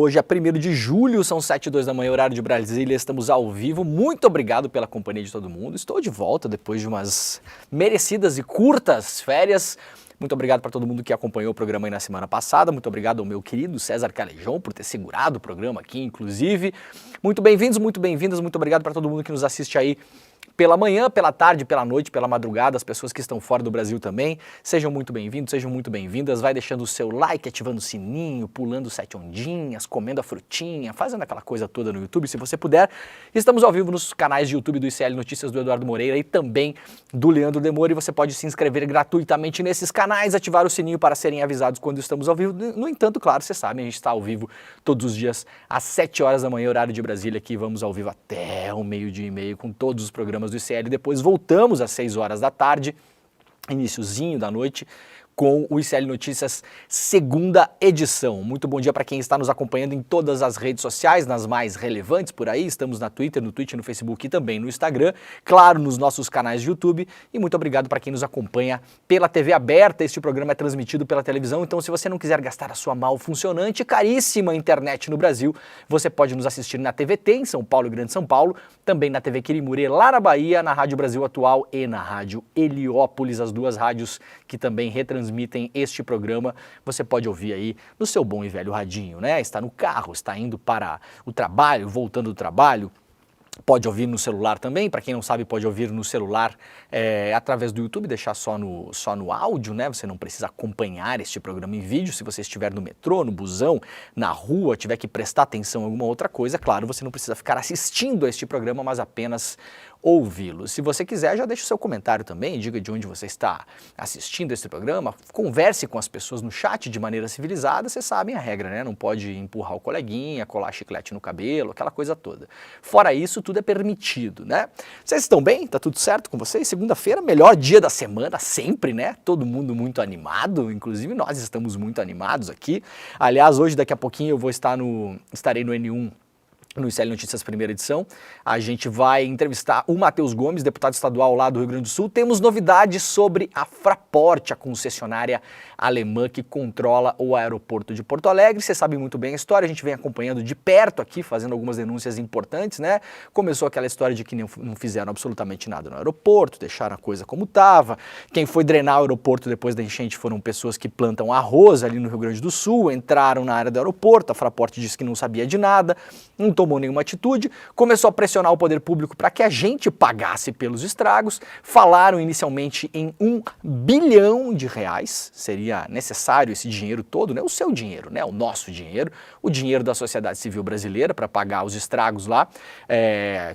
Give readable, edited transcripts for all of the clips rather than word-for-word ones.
Hoje é 1º de julho, são 7h02 da manhã, horário de Brasília, estamos ao vivo. Muito obrigado pela companhia de todo mundo. Estou de volta depois de umas merecidas e curtas férias. Muito obrigado para todo mundo que acompanhou o programa aí na semana passada. Muito obrigado ao meu querido César Calejão por ter segurado o programa aqui, inclusive. Muito bem-vindos, muito bem-vindas. Muito obrigado para todo mundo que nos assiste aí pela manhã, pela tarde, pela noite, pela madrugada, as pessoas que estão fora do Brasil também. Sejam muito bem-vindos, sejam muito bem-vindas. Vai deixando o seu like, ativando o sininho, pulando 7 ondinhas, comendo a frutinha, fazendo aquela coisa toda no YouTube, se você puder. Estamos ao vivo nos canais de YouTube do ICL Notícias do Eduardo Moreira e também do Leandro Demore. Você pode se inscrever gratuitamente nesses canais, ativar o sininho para serem avisados quando estamos ao vivo. No entanto, claro, vocês sabem, a gente está ao vivo todos os dias às 7 horas da manhã, horário de Brasília, aqui vamos ao vivo até o 12h30 com todos os programas do ICL. Depois voltamos às 6 horas da tarde, iniciozinho da noite, com o ICL Notícias, segunda edição. Muito bom dia para quem está nos acompanhando em todas as redes sociais, nas mais relevantes por aí. Estamos na Twitter, no Twitch, no Facebook e também no Instagram. Claro, nos nossos canais de YouTube. E muito obrigado para quem nos acompanha pela TV aberta. Este programa é transmitido pela televisão, então se você não quiser gastar a sua mal funcionante e caríssima internet no Brasil, você pode nos assistir na TVT em São Paulo e Grande São Paulo, também na TV Quirimurê, lá na Bahia, na Rádio Brasil Atual e na Rádio Heliópolis, as duas rádios que também retransmitem este programa. Você pode ouvir aí no seu bom e velho radinho, né? Está no carro, está indo para o trabalho, voltando do trabalho. Pode ouvir no celular também, para quem não sabe pode ouvir no celular através do YouTube, deixar só no áudio, né? Você não precisa acompanhar este programa em vídeo. Se você estiver no metrô, no busão, na rua, tiver que prestar atenção em alguma outra coisa, claro, você não precisa ficar assistindo a este programa, mas apenas ouvi-lo. Se você quiser, já deixa o seu comentário também, diga de onde você está assistindo esse programa, converse com as pessoas no chat de maneira civilizada. Vocês sabem a regra, né? Não pode empurrar o coleguinha, colar chiclete no cabelo, aquela coisa toda. Fora isso, tudo é permitido, né? Vocês estão bem? Tá tudo certo com vocês? Segunda-feira, melhor dia da semana, sempre, né? Todo mundo muito animado, inclusive nós estamos muito animados aqui. Aliás, hoje, daqui a pouquinho, eu estarei no N1, no ICL Notícias, primeira edição. A gente vai entrevistar o Matheus Gomes, deputado estadual lá do Rio Grande do Sul. Temos novidades sobre a Fraport, a concessionária alemã que controla o aeroporto de Porto Alegre. Você sabe muito bem a história, a gente vem acompanhando de perto aqui, fazendo algumas denúncias importantes, né? Começou aquela história de que não fizeram absolutamente nada no aeroporto, deixaram a coisa como estava. Quem foi drenar o aeroporto depois da enchente foram pessoas que plantam arroz ali no Rio Grande do Sul, entraram na área do aeroporto, a Fraport disse que não sabia de nada, não tomou nenhuma atitude, começou a pressionar o poder público para que a gente pagasse pelos estragos. Falaram inicialmente em R$1 bilhão, seria necessário esse dinheiro todo, né? O seu dinheiro, né? O nosso dinheiro, o dinheiro da sociedade civil brasileira para pagar os estragos lá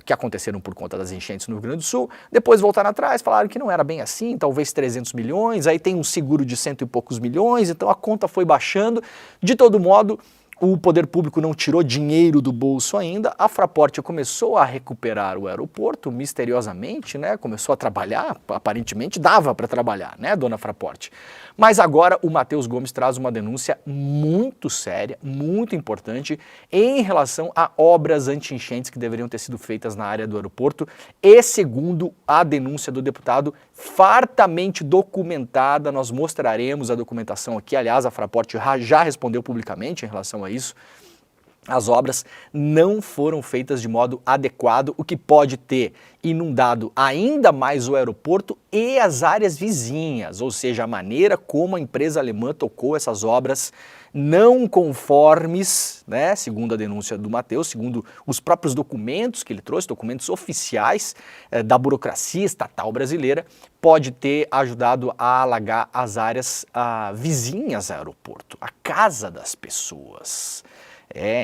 que aconteceram por conta das enchentes no Rio Grande do Sul. Depois voltaram atrás, falaram que não era bem assim, talvez 300 milhões, aí tem um seguro de 100 e poucos milhões, então a conta foi baixando. De todo modo, o poder público não tirou dinheiro do bolso ainda, a Fraport começou a recuperar o aeroporto misteriosamente, né? Começou a trabalhar, aparentemente dava para trabalhar, né, dona Fraport? Mas agora o Matheus Gomes traz uma denúncia muito séria, muito importante, em relação a obras anti-enchentes que deveriam ter sido feitas na área do aeroporto e, segundo a denúncia do deputado, fartamente documentada. Nós mostraremos a documentação aqui, aliás, a Fraport já respondeu publicamente em relação a isso. As obras não foram feitas de modo adequado, o que pode ter inundado ainda mais o aeroporto e as áreas vizinhas, ou seja, a maneira como a empresa alemã tocou essas obras não conformes, né, segundo a denúncia do Matheus, segundo os próprios documentos que ele trouxe, documentos oficiais da burocracia estatal brasileira, pode ter ajudado a alagar as áreas vizinhas ao aeroporto, a casa das pessoas.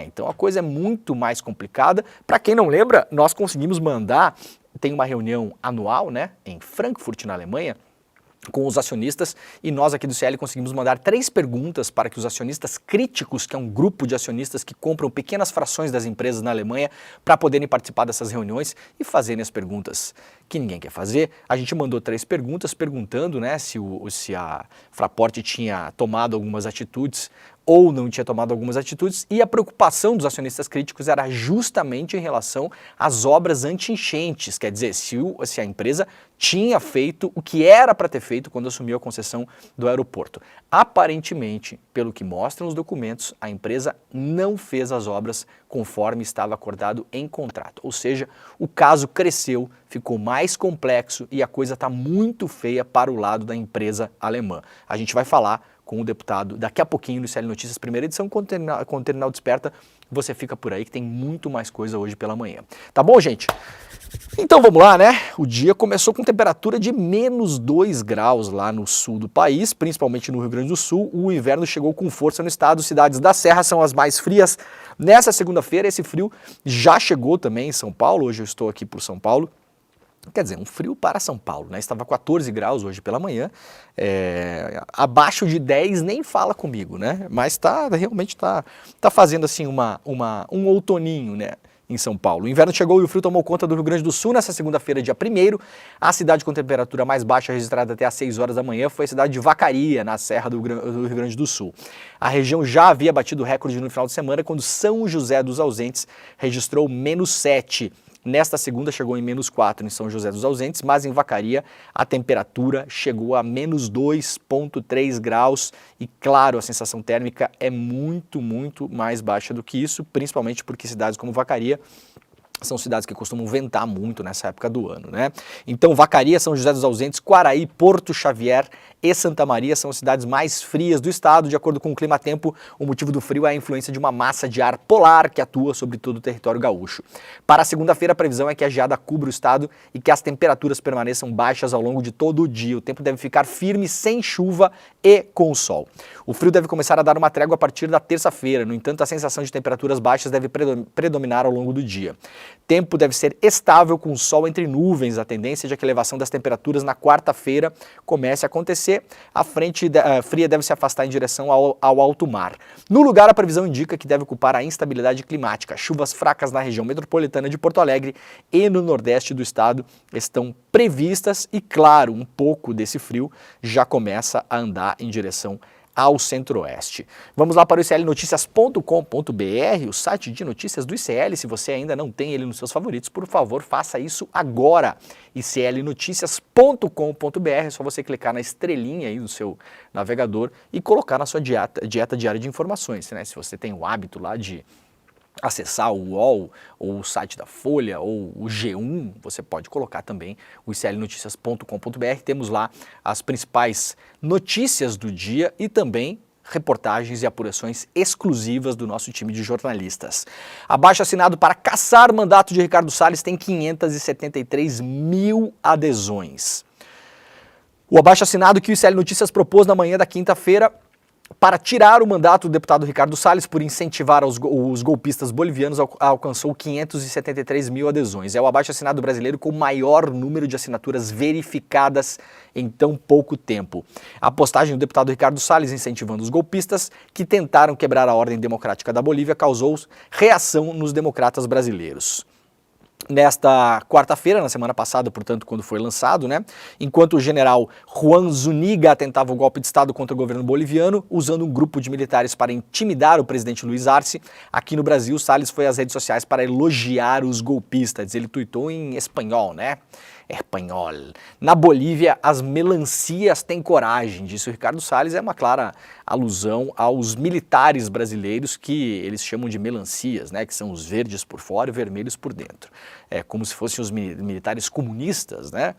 Então a coisa é muito mais complicada. Para quem não lembra, nós conseguimos mandar, tem uma reunião anual, né, em Frankfurt, na Alemanha, com os acionistas, e nós aqui do CL conseguimos mandar 3 perguntas para que os acionistas críticos, que é um grupo de acionistas que compram pequenas frações das empresas na Alemanha, para poderem participar dessas reuniões e fazerem as perguntas que ninguém quer fazer. A gente mandou 3 perguntas perguntando, né, se a Fraport tinha tomado algumas atitudes ou não tinha tomado algumas atitudes, e a preocupação dos acionistas críticos era justamente em relação às obras anti-enchentes, quer dizer, se a empresa tinha feito o que era para ter feito quando assumiu a concessão do aeroporto. Aparentemente, pelo que mostram os documentos, a empresa não fez as obras conforme estava acordado em contrato. Ou seja, o caso cresceu, ficou mais complexo e a coisa está muito feia para o lado da empresa alemã. A gente vai falar com o deputado daqui a pouquinho no ICL Notícias, primeira edição, com o Terminal Desperta. Você fica por aí que tem muito mais coisa hoje pela manhã. Tá bom, gente? Então vamos lá, né? O dia começou com temperatura de -2 graus lá no sul do país, principalmente no Rio Grande do Sul. O inverno chegou com força no estado, cidades da Serra são as mais frias. Nessa segunda-feira esse frio já chegou também em São Paulo, hoje eu estou aqui por São Paulo. Quer dizer, um frio para São Paulo, né? Estava 14 graus hoje pela manhã, abaixo de 10 nem fala comigo, né? Mas realmente tá fazendo assim um outoninho, né? Em São Paulo. O inverno chegou e o frio tomou conta do Rio Grande do Sul nessa segunda-feira, dia 1º. A cidade com temperatura mais baixa registrada até às 6 horas da manhã foi a cidade de Vacaria, na Serra do Rio Grande do Sul. A região já havia batido recorde no final de semana, quando São José dos Ausentes registrou -7. Nesta segunda chegou em -4 em São José dos Ausentes, mas em Vacaria a temperatura chegou a -2,3 graus e, claro, a sensação térmica é muito, muito mais baixa do que isso, principalmente porque cidades como Vacaria são cidades que costumam ventar muito nessa época do ano, né? Então, Vacaria, São José dos Ausentes, Quaraí, Porto Xavier e Santa Maria são as cidades mais frias do estado. De acordo com o Climatempo, o motivo do frio é a influência de uma massa de ar polar que atua sobre todo o território gaúcho. Para a segunda-feira, a previsão é que a geada cubra o estado e que as temperaturas permaneçam baixas ao longo de todo o dia. O tempo deve ficar firme, sem chuva e com sol. O frio deve começar a dar uma trégua a partir da terça-feira. No entanto, a sensação de temperaturas baixas deve predominar ao longo do dia. Tempo deve ser estável com sol entre nuvens. A tendência é que a elevação das temperaturas na quarta-feira comece a acontecer. A frente fria deve se afastar em direção ao alto mar. No lugar, a previsão indica que deve ocupar a instabilidade climática. Chuvas fracas na região metropolitana de Porto Alegre e no nordeste do estado estão previstas e, claro, um pouco desse frio já começa a andar em direção ao centro-oeste. Vamos lá para o iclnoticias.com.br, o site de notícias do ICL. Se você ainda não tem ele nos seus favoritos, por favor, faça isso agora. iclnoticias.com.br, é só você clicar na estrelinha aí no seu navegador e colocar na sua dieta diária de informações, né? Se você tem o hábito lá de acessar o UOL, ou o site da Folha, ou o G1, você pode colocar também o iclnoticias.com.br. Temos lá as principais notícias do dia e também reportagens e apurações exclusivas do nosso time de jornalistas. Abaixo-assinado para cassar mandato de Ricardo Salles tem 573 mil adesões. O abaixo-assinado que o ICL Notícias propôs na manhã da quinta-feira para tirar o mandato do deputado Ricardo Salles por incentivar os golpistas bolivianos alcançou 573 mil adesões. É o abaixo-assinado brasileiro com o maior número de assinaturas verificadas em tão pouco tempo. A postagem do deputado Ricardo Salles incentivando os golpistas que tentaram quebrar a ordem democrática da Bolívia causou reação nos democratas brasileiros. Nesta quarta-feira, na semana passada, portanto, quando foi lançado, né, enquanto o general Juan Zuniga tentava o golpe de Estado contra o governo boliviano, usando um grupo de militares para intimidar o presidente Luiz Arce, aqui no Brasil, Salles foi às redes sociais para elogiar os golpistas. Ele tuitou em espanhol, né? Espanhol. Na Bolívia, as melancias têm coragem, disse o Ricardo Salles. É uma clara alusão aos militares brasileiros que eles chamam de melancias, né, que são os verdes por fora e vermelhos por dentro. É como se fossem os militares comunistas, né?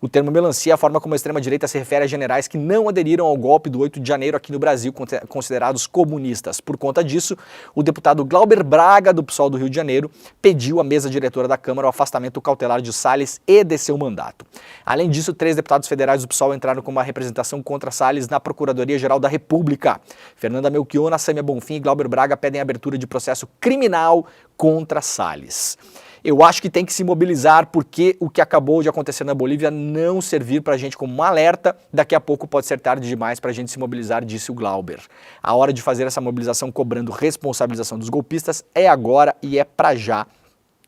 O termo melancia é a forma como a extrema-direita se refere a generais que não aderiram ao golpe do 8 de janeiro aqui no Brasil, considerados comunistas. Por conta disso, o deputado Glauber Braga, do PSOL do Rio de Janeiro, pediu à mesa diretora da Câmara o afastamento cautelar de Salles e de seu mandato. Além disso, 3 deputados federais do PSOL entraram com uma representação contra Salles na Procuradoria-Geral da República. Fernanda Melchiona, Sâmia Bonfim e Glauber Braga pedem a abertura de processo criminal contra Salles. Eu acho que tem que se mobilizar porque o que acabou de acontecer na Bolívia não servir para a gente como um alerta. Daqui a pouco pode ser tarde demais para a gente se mobilizar, disse o Glauber. A hora de fazer essa mobilização cobrando responsabilização dos golpistas é agora e é para já,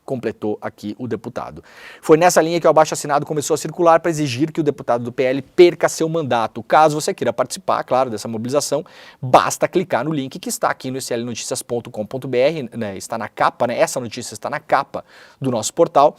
completou aqui o deputado. Foi nessa linha que o abaixo-assinado começou a circular para exigir que o deputado do PL perca seu mandato. Caso você queira participar, claro, dessa mobilização, basta clicar no link que está aqui no iclnoticias.com.br, né, está na capa, né, essa notícia está na capa do nosso portal.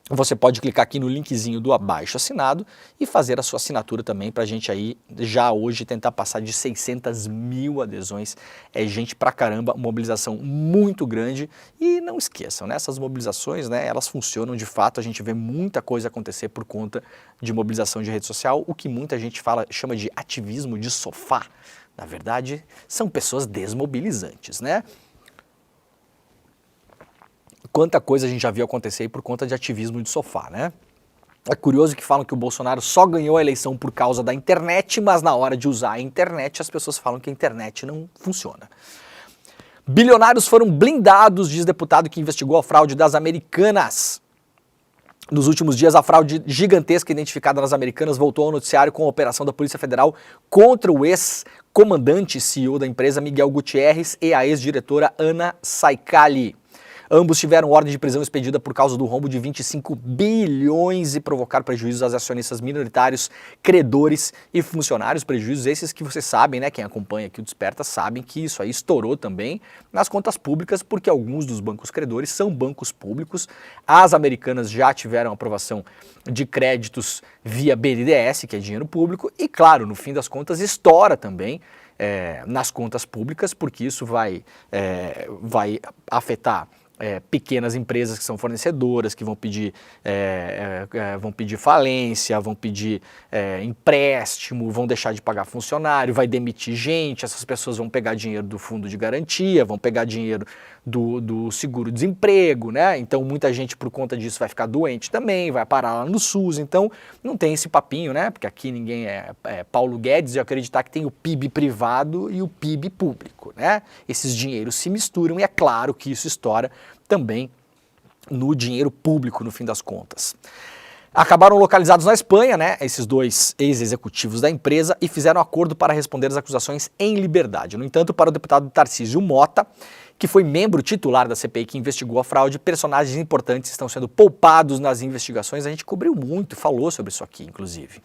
Você pode clicar aqui no linkzinho do abaixo assinado e fazer a sua assinatura também para a gente aí já hoje tentar passar de 600 mil adesões. É gente pra caramba, mobilização muito grande. E não esqueçam, né, essas mobilizações, né, elas funcionam de fato, a gente vê muita coisa acontecer por conta de mobilização de rede social, o que muita gente chama de ativismo de sofá. Na verdade, são pessoas desmobilizantes, né? Quanta coisa a gente já viu acontecer aí por conta de ativismo de sofá, né? É curioso que falam que o Bolsonaro só ganhou a eleição por causa da internet, mas na hora de usar a internet as pessoas falam que a internet não funciona. Bilionários foram blindados, diz deputado que investigou a fraude das Americanas. Nos últimos dias, a fraude gigantesca identificada nas Americanas voltou ao noticiário com a operação da Polícia Federal contra o ex-comandante e CEO da empresa Miguel Gutierrez e a ex-diretora Ana Saicali. Ambos tiveram ordem de prisão expedida por causa do rombo de 25 bilhões e provocar prejuízos aos acionistas minoritários, credores e funcionários. Prejuízos esses que vocês sabem, né? Quem acompanha aqui o Desperta sabem que isso aí estourou também nas contas públicas, porque alguns dos bancos credores são bancos públicos. As Americanas já tiveram aprovação de créditos via BNDES, que é dinheiro público, e claro, no fim das contas estoura também nas contas públicas, porque isso vai afetar pequenas empresas que são fornecedoras, que vão pedir falência, vão pedir empréstimo, vão deixar de pagar funcionário, vai demitir gente, essas pessoas vão pegar dinheiro do fundo de garantia, vão pegar dinheiro do seguro-desemprego, né? Então muita gente por conta disso vai ficar doente também, vai parar lá no SUS, então não tem esse papinho, né? Porque aqui ninguém é Paulo Guedes e acreditar que tem o PIB privado e o PIB público, né? Esses dinheiros se misturam e é claro que isso estoura também no dinheiro público, no fim das contas. Acabaram localizados na Espanha, né, esses dois ex-executivos da empresa, e fizeram acordo para responder às acusações em liberdade. No entanto, para o deputado Tarcísio Mota, que foi membro titular da CPI que investigou a fraude, personagens importantes estão sendo poupados nas investigações. A gente cobriu muito, falou sobre isso aqui, inclusive.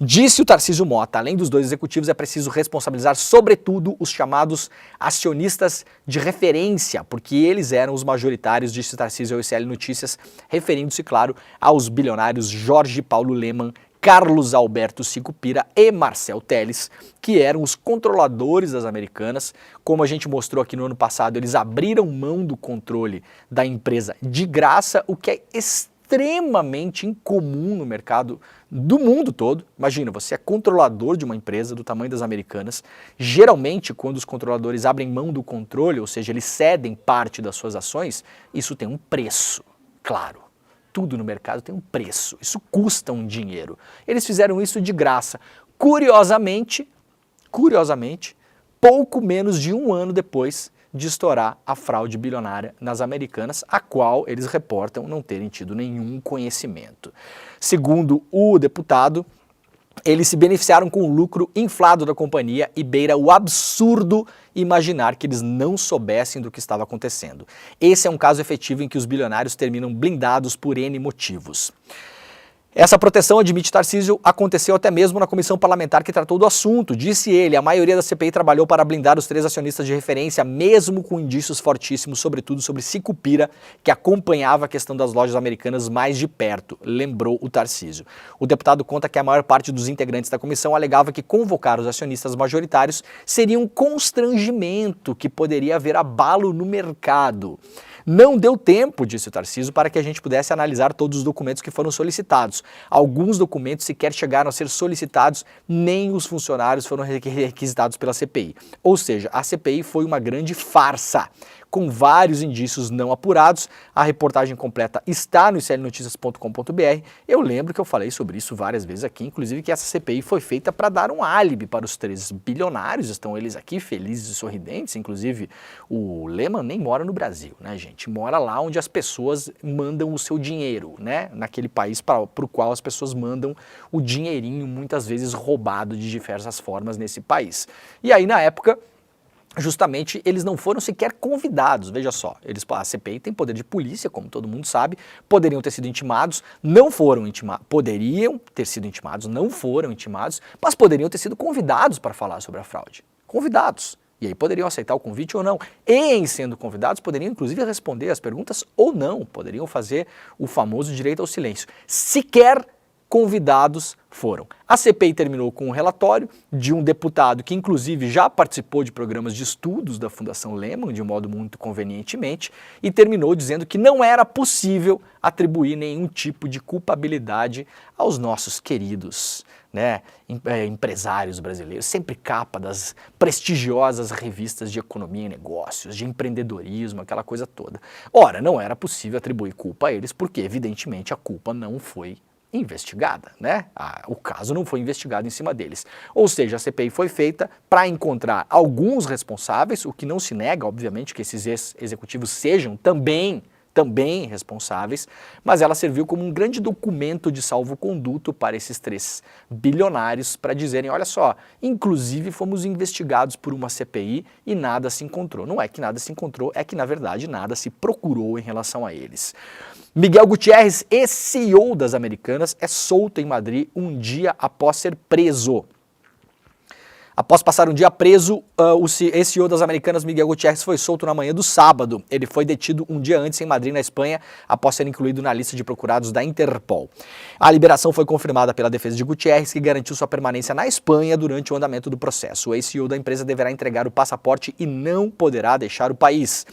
Disse o Tarcísio Mota, além dos dois executivos, é preciso responsabilizar, sobretudo, os chamados acionistas de referência, porque eles eram os majoritários, disse Tarcísio ao ICL Notícias, referindo-se, claro, aos bilionários Jorge Paulo Lemann, Carlos Alberto Sicupira e Marcel Telles, que eram os controladores das Americanas. Como a gente mostrou aqui no ano passado, eles abriram mão do controle da empresa de graça, o que é extremamente incomum no mercado do mundo todo. Imagina, você é controlador de uma empresa do tamanho das Americanas. Geralmente, quando os controladores abrem mão do controle, ou seja, eles cedem parte das suas ações, isso tem um preço, claro. Tudo no mercado tem um preço, isso custa um dinheiro. Eles fizeram isso de graça. Curiosamente, pouco menos de um ano depois de estourar a fraude bilionária nas Americanas, a qual eles reportam não terem tido nenhum conhecimento. Segundo o deputado, eles se beneficiaram com o lucro inflado da companhia e beira o absurdo imaginar que eles não soubessem do que estava acontecendo. Esse é um caso efetivo em que os bilionários terminam blindados por N motivos. Essa proteção, admite Tarcísio, aconteceu até mesmo na comissão parlamentar que tratou do assunto. Disse ele, a maioria da CPI trabalhou para blindar os três acionistas de referência, mesmo com indícios fortíssimos, sobretudo sobre Sicupira, que acompanhava a questão das lojas americanas mais de perto, lembrou o Tarcísio. O deputado conta que a maior parte dos integrantes da comissão alegava que convocar os acionistas majoritários seria um constrangimento que poderia haver abalo no mercado. Não deu tempo, disse o Tarcísio, para que a gente pudesse analisar todos os documentos que foram solicitados. Alguns documentos sequer chegaram a ser solicitados, nem os funcionários foram requisitados pela CPI. Ou seja, a CPI foi uma grande farsa, com vários indícios não apurados. A reportagem completa está no iclnoticias.com.br. Eu lembro que eu falei sobre isso várias vezes aqui, inclusive que essa CPI foi feita para dar um álibi para os três bilionários. Estão eles aqui felizes e sorridentes, inclusive o Lemann nem mora no Brasil, né, gente? Mora lá onde as pessoas mandam o seu dinheiro, né? Naquele país para o qual as pessoas mandam o dinheirinho, muitas vezes roubado de diversas formas nesse país. E aí, na época, justamente, eles não foram sequer convidados. Veja só, a CPI tem poder de polícia, como todo mundo sabe, poderiam ter sido intimados, não foram intimados, poderiam ter sido intimados, não foram intimados, mas poderiam ter sido convidados para falar sobre a fraude. Convidados. E aí poderiam aceitar o convite ou não. E, em sendo convidados, poderiam inclusive responder as perguntas ou não. Poderiam fazer o famoso direito ao silêncio. Sequer convidados foram. A CPI terminou com um relatório de um deputado que inclusive já participou de programas de estudos da Fundação Lehman, de modo muito convenientemente, e terminou dizendo que não era possível atribuir nenhum tipo de culpabilidade aos nossos queridos, né, empresários brasileiros, sempre capa das prestigiosas revistas de economia e negócios, de empreendedorismo, aquela coisa toda. Ora, não era possível atribuir culpa a eles porque, evidentemente, a culpa não foi investigada, né? O caso não foi investigado em cima deles. Ou seja, a CPI foi feita para encontrar alguns responsáveis, o que não se nega, obviamente, que esses ex-executivos sejam também responsáveis, mas ela serviu como um grande documento de salvo-conduto para esses 3 bilionários para dizerem, olha só, inclusive fomos investigados por uma CPI e nada se encontrou. Não é que nada se encontrou, é que na verdade nada se procurou em relação a eles. Miguel Gutierrez, ex-CEO das Americanas, é solto em Madrid um dia após ser preso. Após passar um dia preso, o CEO das Americanas, Miguel Gutierrez, foi solto na manhã do sábado. Ele foi detido um dia antes em Madrid, na Espanha, após ser incluído na lista de procurados da Interpol. A liberação foi confirmada pela defesa de Gutierrez, que garantiu sua permanência na Espanha durante o andamento do processo. O ex-CEO da empresa deverá entregar o passaporte e não poderá deixar o país.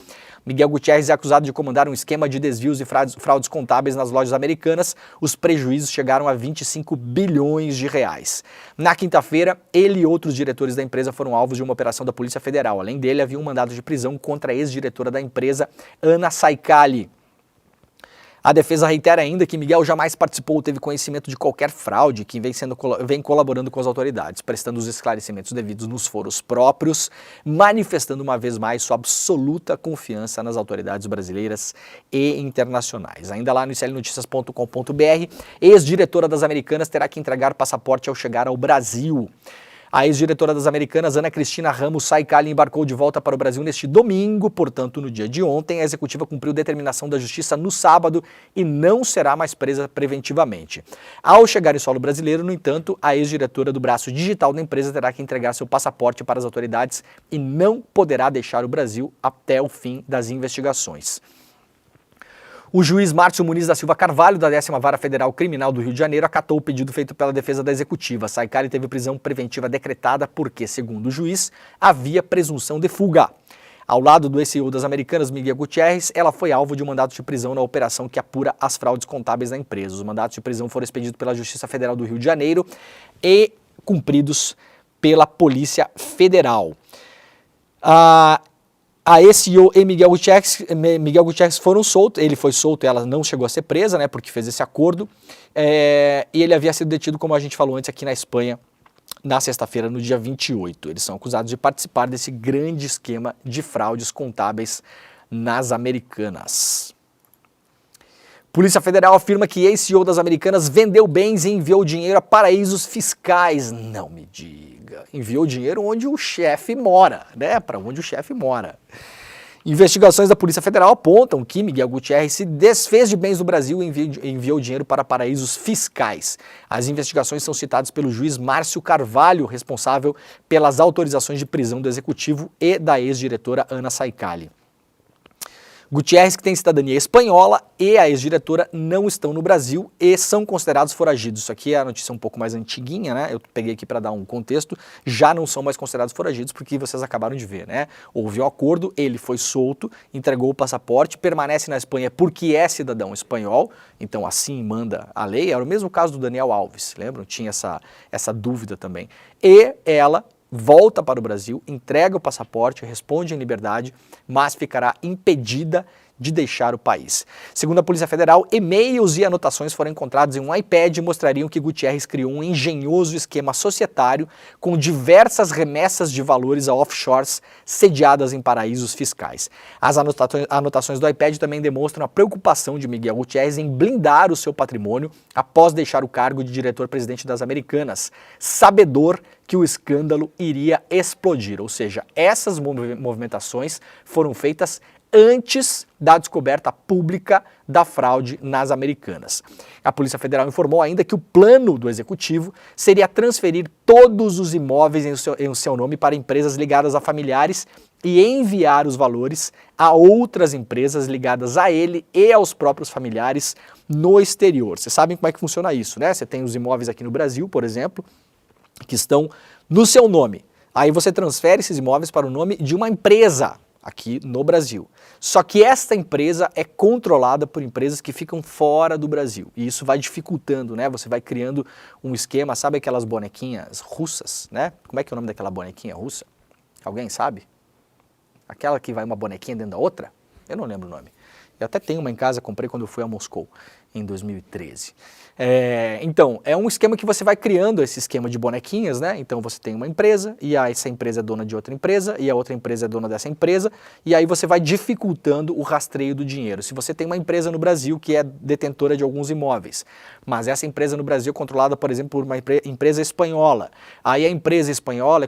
Miguel Gutierrez é acusado de comandar um esquema de desvios e fraudes contábeis nas lojas americanas. Os prejuízos chegaram a 25 bilhões de reais. Na quinta-feira, ele e outros diretores da empresa foram alvos de uma operação da Polícia Federal. Além dele, havia um mandado de prisão contra a ex-diretora da empresa, Ana Saicali. A defesa reitera ainda que Miguel jamais participou ou teve conhecimento de qualquer fraude, que vem colaborando com as autoridades, prestando os esclarecimentos devidos nos foros próprios, manifestando uma vez mais sua absoluta confiança nas autoridades brasileiras e internacionais. Ainda lá no iclnoticias.com.br, ex-diretora das Americanas terá que entregar passaporte ao chegar ao Brasil. A ex-diretora das Americanas, Ana Cristina Ramos Saicali, embarcou de volta para o Brasil neste domingo, portanto, no dia de ontem. A executiva cumpriu determinação da Justiça no sábado e não será mais presa preventivamente. Ao chegar em solo brasileiro, no entanto, a ex-diretora do braço digital da empresa terá que entregar seu passaporte para as autoridades e não poderá deixar o Brasil até o fim das investigações. O juiz Márcio Muniz da Silva Carvalho, da 10ª Vara Federal Criminal do Rio de Janeiro, acatou o pedido feito pela defesa da executiva. Saicali teve prisão preventiva decretada porque, segundo o juiz, havia presunção de fuga. Ao lado do ex-CEO das Americanas, Miguel Gutierrez, ela foi alvo de um mandato de prisão na operação que apura as fraudes contábeis da empresa. Os mandatos de prisão foram expedidos pela Justiça Federal do Rio de Janeiro e cumpridos pela Polícia Federal. A ex-CEO e Miguel Gutierrez foram soltos, ele foi solto, ela não chegou a ser presa, né, porque fez esse acordo, e ele havia sido detido, como a gente falou antes, aqui na Espanha, na sexta-feira, no dia 28. Eles são acusados de participar desse grande esquema de fraudes contábeis nas Americanas. Polícia Federal afirma que ex-CEO das Americanas vendeu bens e enviou dinheiro a paraísos fiscais. Não me diga. Enviou dinheiro onde o chefe mora, né? Para onde o chefe mora. Investigações da Polícia Federal apontam que Miguel Gutierrez se desfez de bens do Brasil e enviou dinheiro para paraísos fiscais. As investigações são citadas pelo juiz Márcio Carvalho, responsável pelas autorizações de prisão do executivo e da ex-diretora Ana Saicali. Gutierrez, que tem cidadania espanhola, e a ex-diretora não estão no Brasil e são considerados foragidos. Isso aqui é a notícia um pouco mais antiguinha, né? Eu peguei aqui para dar um contexto. Já não são mais considerados foragidos porque vocês acabaram de ver, né? Houve um acordo, ele foi solto, entregou o passaporte, permanece na Espanha porque é cidadão espanhol, então assim manda a lei. Era o mesmo caso do Daniel Alves, lembram? Tinha essa dúvida também. E ela volta para o Brasil, entrega o passaporte, responde em liberdade, mas ficará impedida de deixar o país. Segundo a Polícia Federal, e-mails e anotações foram encontrados em um iPad e mostrariam que Gutierrez criou um engenhoso esquema societário com diversas remessas de valores a offshores sediadas em paraísos fiscais. As anotações do iPad também demonstram a preocupação de Miguel Gutierrez em blindar o seu patrimônio após deixar o cargo de diretor-presidente das Americanas, sabedor que o escândalo iria explodir. Ou seja, essas movimentações foram feitas antes da descoberta pública da fraude nas Americanas. A Polícia Federal informou ainda que o plano do executivo seria transferir todos os imóveis em seu nome para empresas ligadas a familiares e enviar os valores a outras empresas ligadas a ele e aos próprios familiares no exterior. Vocês sabem como é que funciona isso, né? Você tem os imóveis aqui no Brasil, por exemplo, que estão no seu nome. Aí você transfere esses imóveis para o nome de uma empresa aqui no Brasil. Só que esta empresa é controlada por empresas que ficam fora do Brasil. E isso vai dificultando, né? Você vai criando um esquema, sabe aquelas bonequinhas russas, né? Como é que é o nome daquela bonequinha russa? Alguém sabe? Aquela que vai uma bonequinha dentro da outra? Eu não lembro o nome. Eu até tenho uma em casa, comprei quando eu fui a Moscou, em 2013. Então, é um esquema que você vai criando esse esquema de bonequinhas, né? Então você tem uma empresa, e aí essa empresa é dona de outra empresa, e a outra empresa é dona dessa empresa, e aí você vai dificultando o rastreio do dinheiro. Se você tem uma empresa no Brasil que é detentora de alguns imóveis, mas essa empresa no Brasil é controlada, por exemplo, por uma empresa espanhola, aí a empresa espanhola é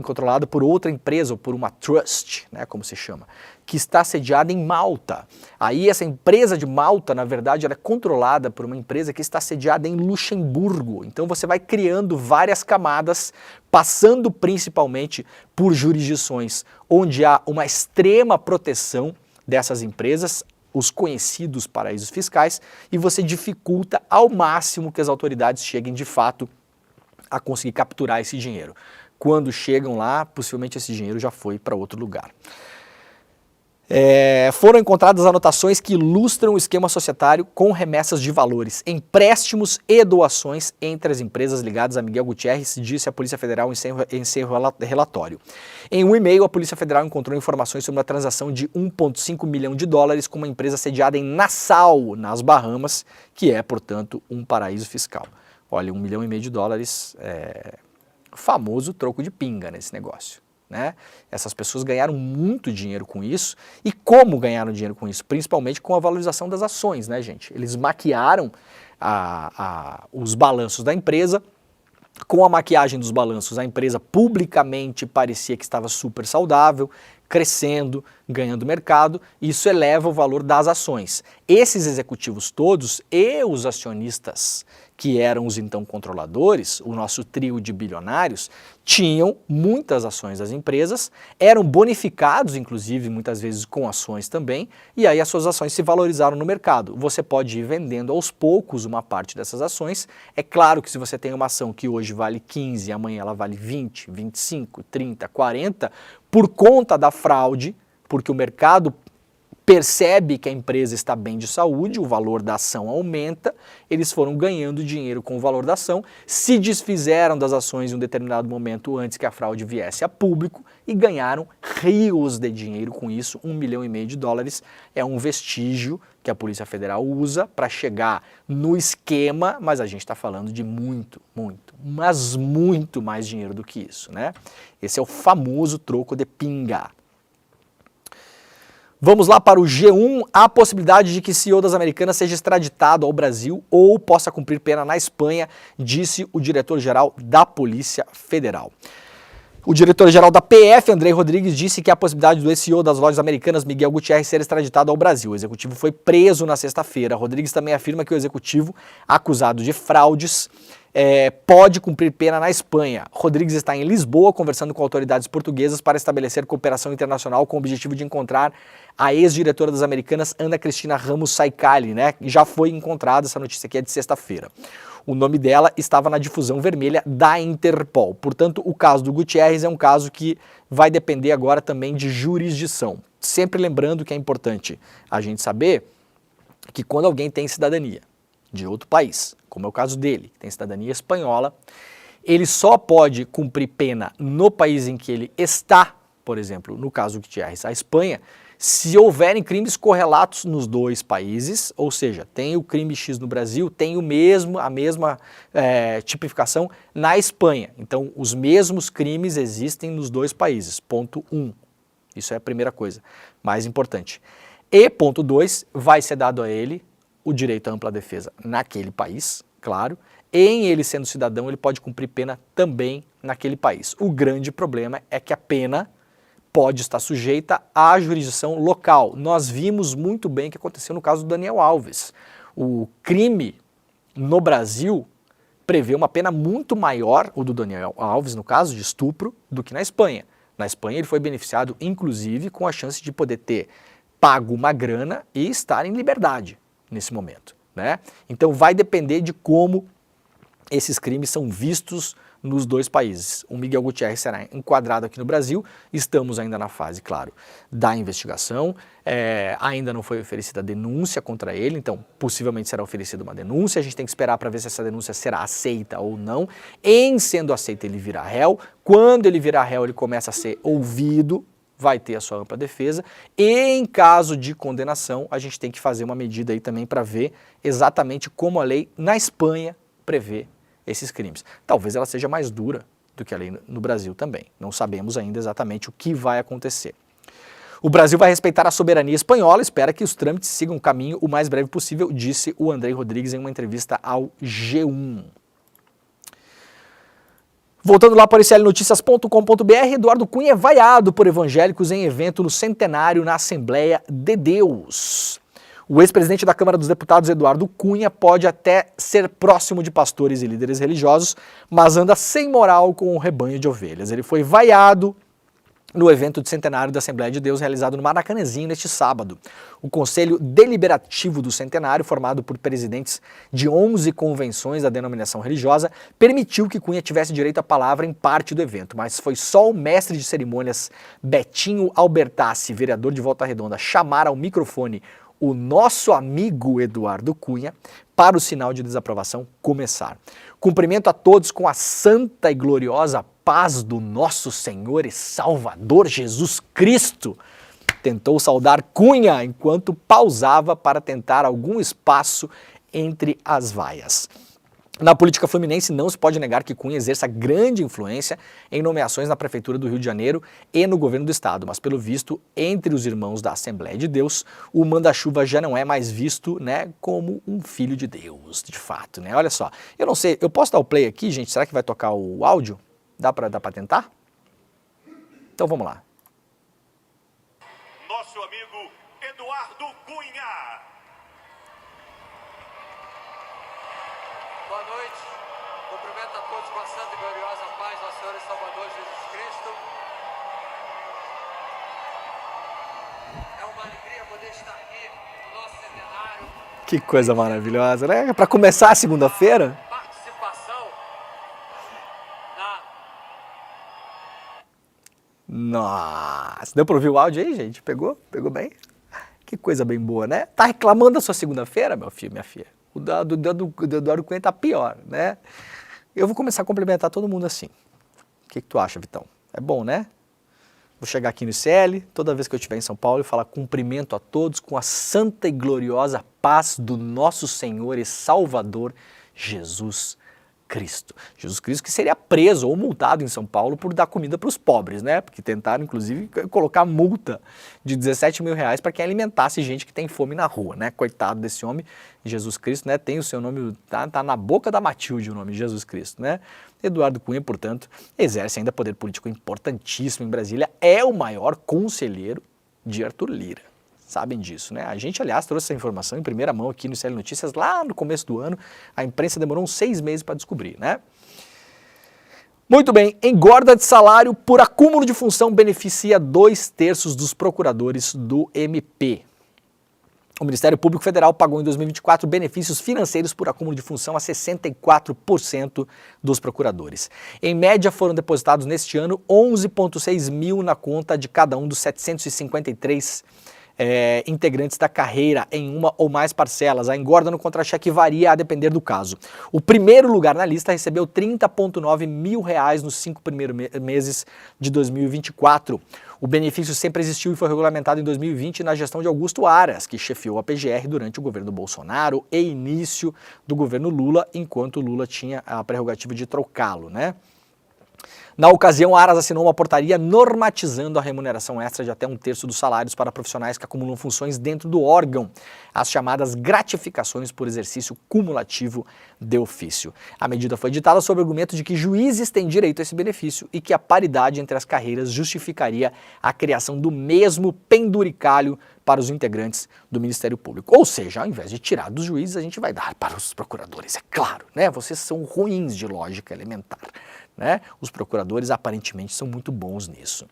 controlada por outra empresa, ou por uma trust, né, como se chama, que está sediada em Malta. Aí essa empresa de Malta, na verdade, ela é controlada por uma empresa que está sediada em Luxemburgo. Então você vai criando várias camadas, passando principalmente por jurisdições onde há uma extrema proteção dessas empresas, os conhecidos paraísos fiscais, e você dificulta ao máximo que as autoridades cheguem de fato a conseguir capturar esse dinheiro. Quando chegam lá, possivelmente esse dinheiro já foi para outro lugar. Foram encontradas anotações que ilustram o esquema societário com remessas de valores, empréstimos e doações entre as empresas ligadas a Miguel Gutierrez, disse a Polícia Federal em seu relatório. Em um e-mail, a Polícia Federal encontrou informações sobre uma transação de 1,5 milhão de dólares com uma empresa sediada em Nassau, nas Bahamas, que é, portanto, um paraíso fiscal. Olha, 1,5 milhão de dólares, famoso troco de pinga nesse negócio. Né? Essas pessoas ganharam muito dinheiro com isso. E como ganharam dinheiro com isso? Principalmente com a valorização das ações, né, gente? Eles maquiaram os balanços da empresa. Com a maquiagem dos balanços, a empresa publicamente parecia que estava super saudável, crescendo, ganhando mercado, e isso eleva o valor das ações. Esses executivos todos e os acionistas, que eram os então controladores, o nosso trio de bilionários, tinham muitas ações das empresas, eram bonificados, inclusive, muitas vezes com ações também, e aí as suas ações se valorizaram no mercado. Você pode ir vendendo aos poucos uma parte dessas ações. É claro que se você tem uma ação que hoje vale 15, amanhã ela vale 20, 25, 30, 40, por conta da fraude, porque o mercado percebe que a empresa está bem de saúde, o valor da ação aumenta, eles foram ganhando dinheiro com o valor da ação, se desfizeram das ações em um determinado momento antes que a fraude viesse a público e ganharam rios de dinheiro com isso. 1,5 milhão de dólares é um vestígio que a Polícia Federal usa para chegar no esquema, mas a gente está falando de muito, mas muito mais dinheiro do que isso, né? Esse é o famoso troco de pinga. Vamos lá para o G1, a possibilidade de que CEO das Americanas seja extraditado ao Brasil ou possa cumprir pena na Espanha, disse o diretor-geral da Polícia Federal. O diretor-geral da PF, Andrei Rodrigues, disse que há a possibilidade do ex-CEO das lojas americanas, Miguel Gutierrez, ser extraditado ao Brasil. O executivo foi preso na sexta-feira. Rodrigues também afirma que o executivo, acusado de fraudes, pode cumprir pena na Espanha. Rodrigues está em Lisboa conversando com autoridades portuguesas para estabelecer cooperação internacional com o objetivo de encontrar a ex-diretora das Americanas, Ana Cristina Ramos Saicali, né? Já foi encontrada, essa notícia aqui é de sexta-feira. O nome dela estava na difusão vermelha da Interpol. Portanto, o caso do Gutierrez é um caso que vai depender agora também de jurisdição. Sempre lembrando que é importante a gente saber que quando alguém tem cidadania de outro país, como é o caso dele, que tem cidadania espanhola, ele só pode cumprir pena no país em que ele está, por exemplo, no caso do Gutierrez, a Espanha, se houverem crimes correlatos nos dois países, ou seja, tem o crime X no Brasil, tem a mesma tipificação na Espanha. Então, os mesmos crimes existem nos dois países, ponto 1. Isso é a primeira coisa, mais importante. E ponto 2, vai ser dado a ele o direito à ampla defesa naquele país, claro, e em ele sendo cidadão, ele pode cumprir pena também naquele país. O grande problema é que a pena pode estar sujeita à jurisdição local. Nós vimos muito bem o que aconteceu no caso do Daniel Alves. O crime no Brasil prevê uma pena muito maior, o do Daniel Alves, no caso de estupro, do que na Espanha. Na Espanha ele foi beneficiado, inclusive, com a chance de poder ter pago uma grana e estar em liberdade nesse momento, né? Então vai depender de como esses crimes são vistos nos dois países. O Miguel Gutierrez será enquadrado aqui no Brasil, estamos ainda na fase, claro, da investigação, ainda não foi oferecida denúncia contra ele, então possivelmente será oferecida uma denúncia, a gente tem que esperar para ver se essa denúncia será aceita ou não. Em sendo aceita, ele virá réu. Quando ele virar réu, ele começa a ser ouvido, vai ter a sua ampla defesa, e em caso de condenação, a gente tem que fazer uma medida aí também para ver exatamente como a lei na Espanha prevê esses crimes. Talvez ela seja mais dura do que a lei no Brasil também. Não sabemos ainda exatamente o que vai acontecer. O Brasil vai respeitar a soberania espanhola, espera que os trâmites sigam o caminho o mais breve possível, disse o Andrei Rodrigues em uma entrevista ao G1. Voltando lá para iclnoticias.com.br, Eduardo Cunha é vaiado por evangélicos em evento no centenário na Assembleia de Deus. O ex-presidente da Câmara dos Deputados, Eduardo Cunha, pode até ser próximo de pastores e líderes religiosos, mas anda sem moral com o rebanho de ovelhas. Ele foi vaiado no evento de centenário da Assembleia de Deus, realizado no Maracanãzinho neste sábado. O Conselho Deliberativo do Centenário, formado por presidentes de 11 convenções da denominação religiosa, permitiu que Cunha tivesse direito à palavra em parte do evento, mas foi só o mestre de cerimônias Betinho Albertassi, vereador de Volta Redonda, chamar ao microfone o nosso amigo Eduardo Cunha para o sinal de desaprovação começar. Cumprimento a todos com a santa e gloriosa paz do nosso Senhor e Salvador Jesus Cristo. Tentou saudar Cunha enquanto pausava para tentar algum espaço entre as vaias. Na política fluminense não se pode negar que Cunha exerça grande influência em nomeações na Prefeitura do Rio de Janeiro e no governo do estado, mas pelo visto, entre os irmãos da Assembleia de Deus, o manda-chuva já não é mais visto, né, como um filho de Deus, de fato, né? Olha só, eu não sei, eu posso dar o play aqui, gente? Será que vai tocar o áudio? Dá pra tentar? Então vamos lá. Nosso amigo Eduardo Cunha. Boa noite, cumprimento a todos com a santa e gloriosa paz do Senhor e Salvador Jesus Cristo. É uma alegria poder estar aqui no nosso centenário. Que coisa maravilhosa, né? Para começar a segunda-feira. Participação na... Nossa, deu para ouvir o áudio aí, gente? Pegou? Pegou bem? Que coisa bem boa, né? Tá reclamando da sua segunda-feira, meu filho, minha filha? O do Eduardo Cunha tá pior, né? Eu vou começar a cumprimentar todo mundo assim. O que tu acha, Vitão? É bom, né? Vou chegar aqui no ICL, toda vez que eu estiver em São Paulo, e falar cumprimento a todos com a santa e gloriosa paz do nosso Senhor e Salvador Jesus Cristo. Jesus Cristo que seria preso ou multado em São Paulo por dar comida para os pobres, né? Porque tentaram, inclusive, colocar multa de 17 mil reais para quem alimentasse gente que tem fome na rua, né? Coitado desse homem, Jesus Cristo, né? Tem o seu nome, tá na boca da Matilde o nome de Jesus Cristo, né? Eduardo Cunha, portanto, exerce ainda poder político importantíssimo em Brasília, é o maior conselheiro de Arthur Lira. Sabem disso, né? A gente, aliás, trouxe essa informação em primeira mão aqui no ICL Notícias lá no começo do ano. A imprensa demorou uns 6 meses para descobrir, né? Muito bem, engorda de salário por acúmulo de função beneficia 2/3 dos procuradores do MP. O Ministério Público Federal pagou em 2024 benefícios financeiros por acúmulo de função a 64% dos procuradores. Em média, foram depositados neste ano 11,6 mil na conta de cada um dos 753 integrantes da carreira em uma ou mais parcelas. A engorda no contra-cheque varia a depender do caso. O primeiro lugar na lista recebeu 30,9 mil reais nos 5 primeiros meses de 2024. O benefício sempre existiu e foi regulamentado em 2020 na gestão de Augusto Aras, que chefiou a PGR durante o governo Bolsonaro e início do governo Lula, enquanto Lula tinha a prerrogativa de trocá-lo, né? Na ocasião, a Aras assinou uma portaria normatizando a remuneração extra de até 1/3 dos salários para profissionais que acumulam funções dentro do órgão, as chamadas gratificações por exercício cumulativo de ofício. A medida foi editada sob o argumento de que juízes têm direito a esse benefício e que a paridade entre as carreiras justificaria a criação do mesmo penduricalho para os integrantes do Ministério Público. Ou seja, ao invés de tirar dos juízes, a gente vai dar para os procuradores, é claro, né? Vocês são ruins de lógica elementar. Né? Os procuradores aparentemente são muito bons nisso.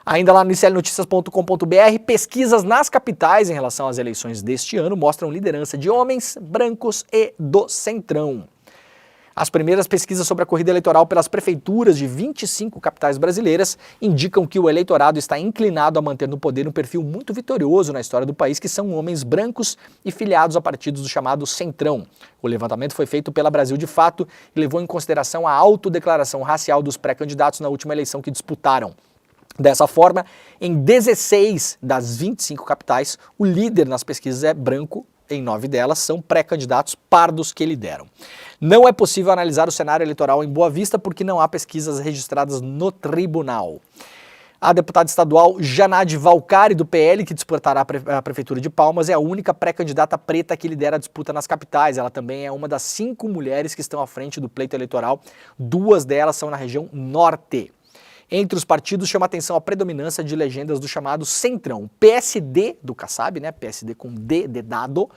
Ainda lá no iclnoticias.com.br, pesquisas nas capitais em relação às eleições deste ano mostram liderança de homens, brancos e do centrão. As primeiras pesquisas sobre a corrida eleitoral pelas prefeituras de 25 capitais brasileiras indicam que o eleitorado está inclinado a manter no poder um perfil muito vitorioso na história do país, que são homens brancos e filiados a partidos do chamado centrão. O levantamento foi feito pela Brasil de Fato e levou em consideração a autodeclaração racial dos pré-candidatos na última eleição que disputaram. Dessa forma, em 16 das 25 capitais, o líder nas pesquisas é branco. Em 9 delas são pré-candidatos pardos que lideram. Não é possível analisar o cenário eleitoral em Boa Vista porque não há pesquisas registradas no tribunal. A deputada estadual Janade Valcari, do PL, que disputará a Prefeitura de Palmas, é a única pré-candidata preta que lidera a disputa nas capitais. Ela também é uma das 5 mulheres que estão à frente do pleito eleitoral. 2 delas são na região norte. Entre os partidos chama atenção a predominância de legendas do chamado centrão. PSD do Kassab, né? PSD com D de dado,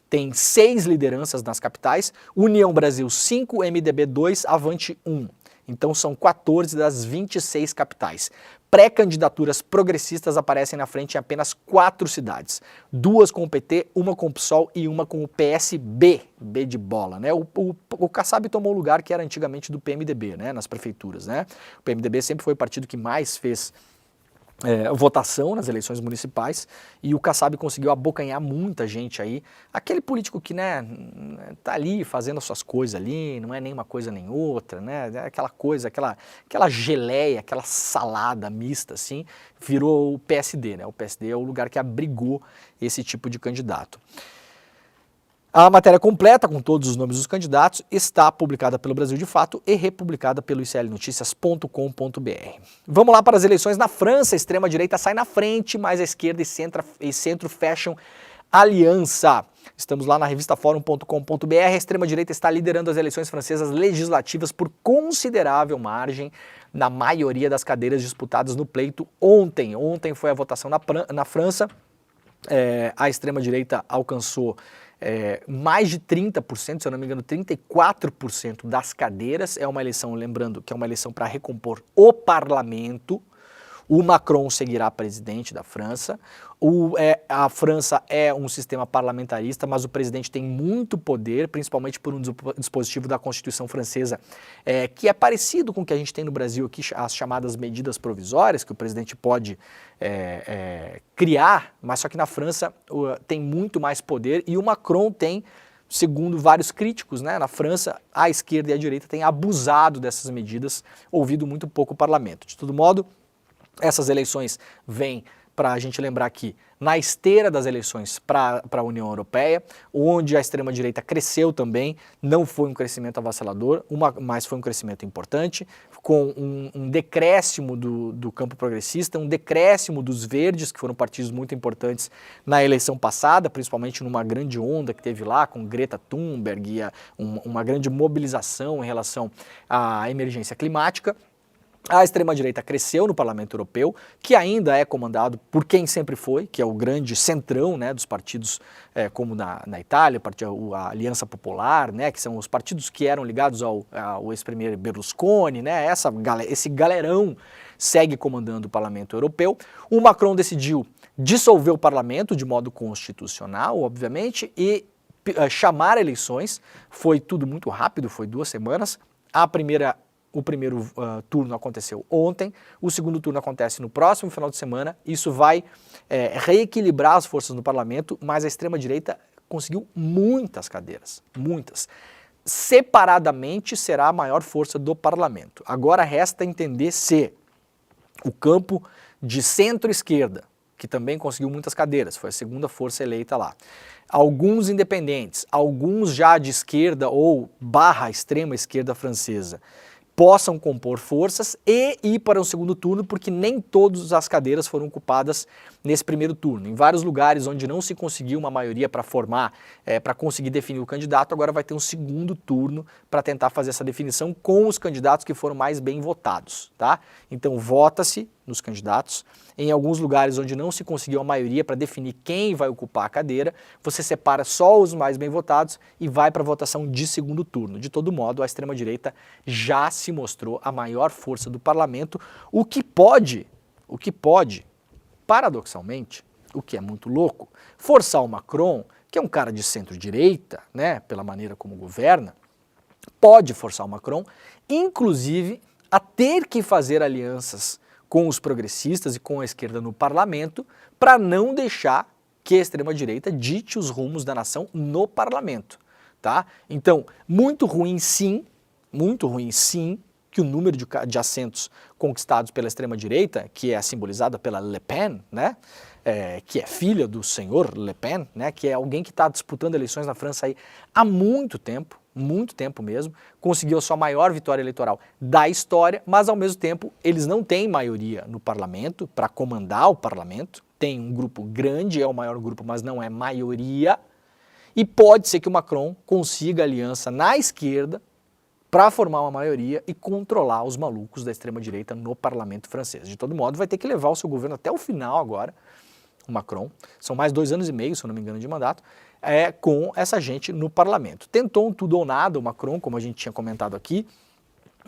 tem 6 lideranças nas capitais, União Brasil 5, MDB 2, Avante 1. Então são 14 das 26 capitais. Pré-candidaturas progressistas aparecem na frente em apenas 4 cidades. 2 com o PT, 1 com o PSOL e 1 com o PSB, B de bola, né? O Kassab tomou o lugar que era antigamente do PMDB, né? Nas prefeituras, né? O PMDB sempre foi o partido que mais fez votação nas eleições municipais e o Kassab conseguiu abocanhar muita gente aí. Aquele político que, né, tá ali fazendo as suas coisas ali, não é nem uma coisa nem outra, né, aquela coisa, aquela geleia, aquela salada mista assim, virou o PSD, né, o PSD é o lugar que abrigou esse tipo de candidato. A matéria completa, com todos os nomes dos candidatos, está publicada pelo Brasil de Fato e republicada pelo iclnoticias.com.br. Vamos lá para as eleições na França. A extrema-direita sai na frente, mas a esquerda e centro fecham aliança. Estamos lá na revistaforum.com.br. A extrema-direita está liderando as eleições francesas legislativas por considerável margem na maioria das cadeiras disputadas no pleito ontem. Ontem foi a votação na França. A extrema-direita alcançou mais de 30%, se eu não me engano, 34% das cadeiras. É uma eleição, lembrando que é uma eleição para recompor o parlamento. O Macron seguirá presidente da França. A França é um sistema parlamentarista, mas o presidente tem muito poder, principalmente por um dispositivo da Constituição francesa, que é parecido com o que a gente tem no Brasil aqui, as chamadas medidas provisórias, que o presidente pode criar, mas só que na França tem muito mais poder e o Macron tem, segundo vários críticos, né, na França, a esquerda e a direita têm abusado dessas medidas, ouvido muito pouco o parlamento. De todo modo, essas eleições vêm para a gente lembrar que na esteira das eleições para a União Europeia, onde a extrema-direita cresceu também, não foi um crescimento avassalador, mas foi um crescimento importante, com um decréscimo do campo progressista, um decréscimo dos verdes, que foram partidos muito importantes na eleição passada, principalmente numa grande onda que teve lá com Greta Thunberg e uma grande mobilização em relação à emergência climática. A extrema-direita cresceu no Parlamento Europeu, que ainda é comandado por quem sempre foi, que é o grande centrão, né, dos partidos como na Itália, a Aliança Popular, né, que são os partidos que eram ligados ao ex-premier Berlusconi, né, esse galerão segue comandando o Parlamento Europeu. O Macron decidiu dissolver o Parlamento de modo constitucional, obviamente, e chamar eleições. Foi tudo muito rápido, foi 2 semanas. O primeiro turno aconteceu ontem, o segundo turno acontece no próximo final de semana. Isso vai reequilibrar as forças no parlamento, mas a extrema-direita conseguiu muitas cadeiras, muitas. Separadamente será a maior força do parlamento. Agora resta entender se o campo de centro-esquerda, que também conseguiu muitas cadeiras, foi a segunda força eleita lá, alguns independentes, alguns já de esquerda ou / extrema-esquerda francesa, possam compor forças e ir para um segundo turno, porque nem todas as cadeiras foram ocupadas nesse primeiro turno. Em vários lugares onde não se conseguiu uma maioria para formar, para conseguir definir o candidato, agora vai ter um segundo turno para tentar fazer essa definição com os candidatos que foram mais bem votados, tá? Então vota-se nos candidatos. Em alguns lugares onde não se conseguiu a maioria para definir quem vai ocupar a cadeira, você separa só os mais bem votados e vai para a votação de segundo turno. De todo modo, a extrema-direita já se mostrou a maior força do parlamento, o que pode, paradoxalmente, o que é muito louco, forçar o Macron, que é um cara de centro-direita, né, pela maneira como governa, pode forçar o Macron, inclusive, a ter que fazer alianças com os progressistas e com a esquerda no parlamento, para não deixar que a extrema-direita dite os rumos da nação no parlamento, tá? Então, muito ruim sim, que o número de assentos conquistados pela extrema-direita, que é simbolizada pela Le Pen, né? Que é filha do senhor Le Pen, né? Que é alguém que está disputando eleições na França aí há muito tempo mesmo, conseguiu a sua maior vitória eleitoral da história, mas ao mesmo tempo eles não têm maioria no parlamento para comandar o parlamento, tem um grupo grande, é o maior grupo, mas não é maioria, e pode ser que o Macron consiga aliança na esquerda para formar uma maioria e controlar os malucos da extrema-direita no parlamento francês. De todo modo, vai ter que levar o seu governo até o final agora, o Macron, são mais 2 anos e meio, se eu não me engano, de mandato, com essa gente no parlamento. Tentou um tudo ou nada o Macron, como a gente tinha comentado aqui.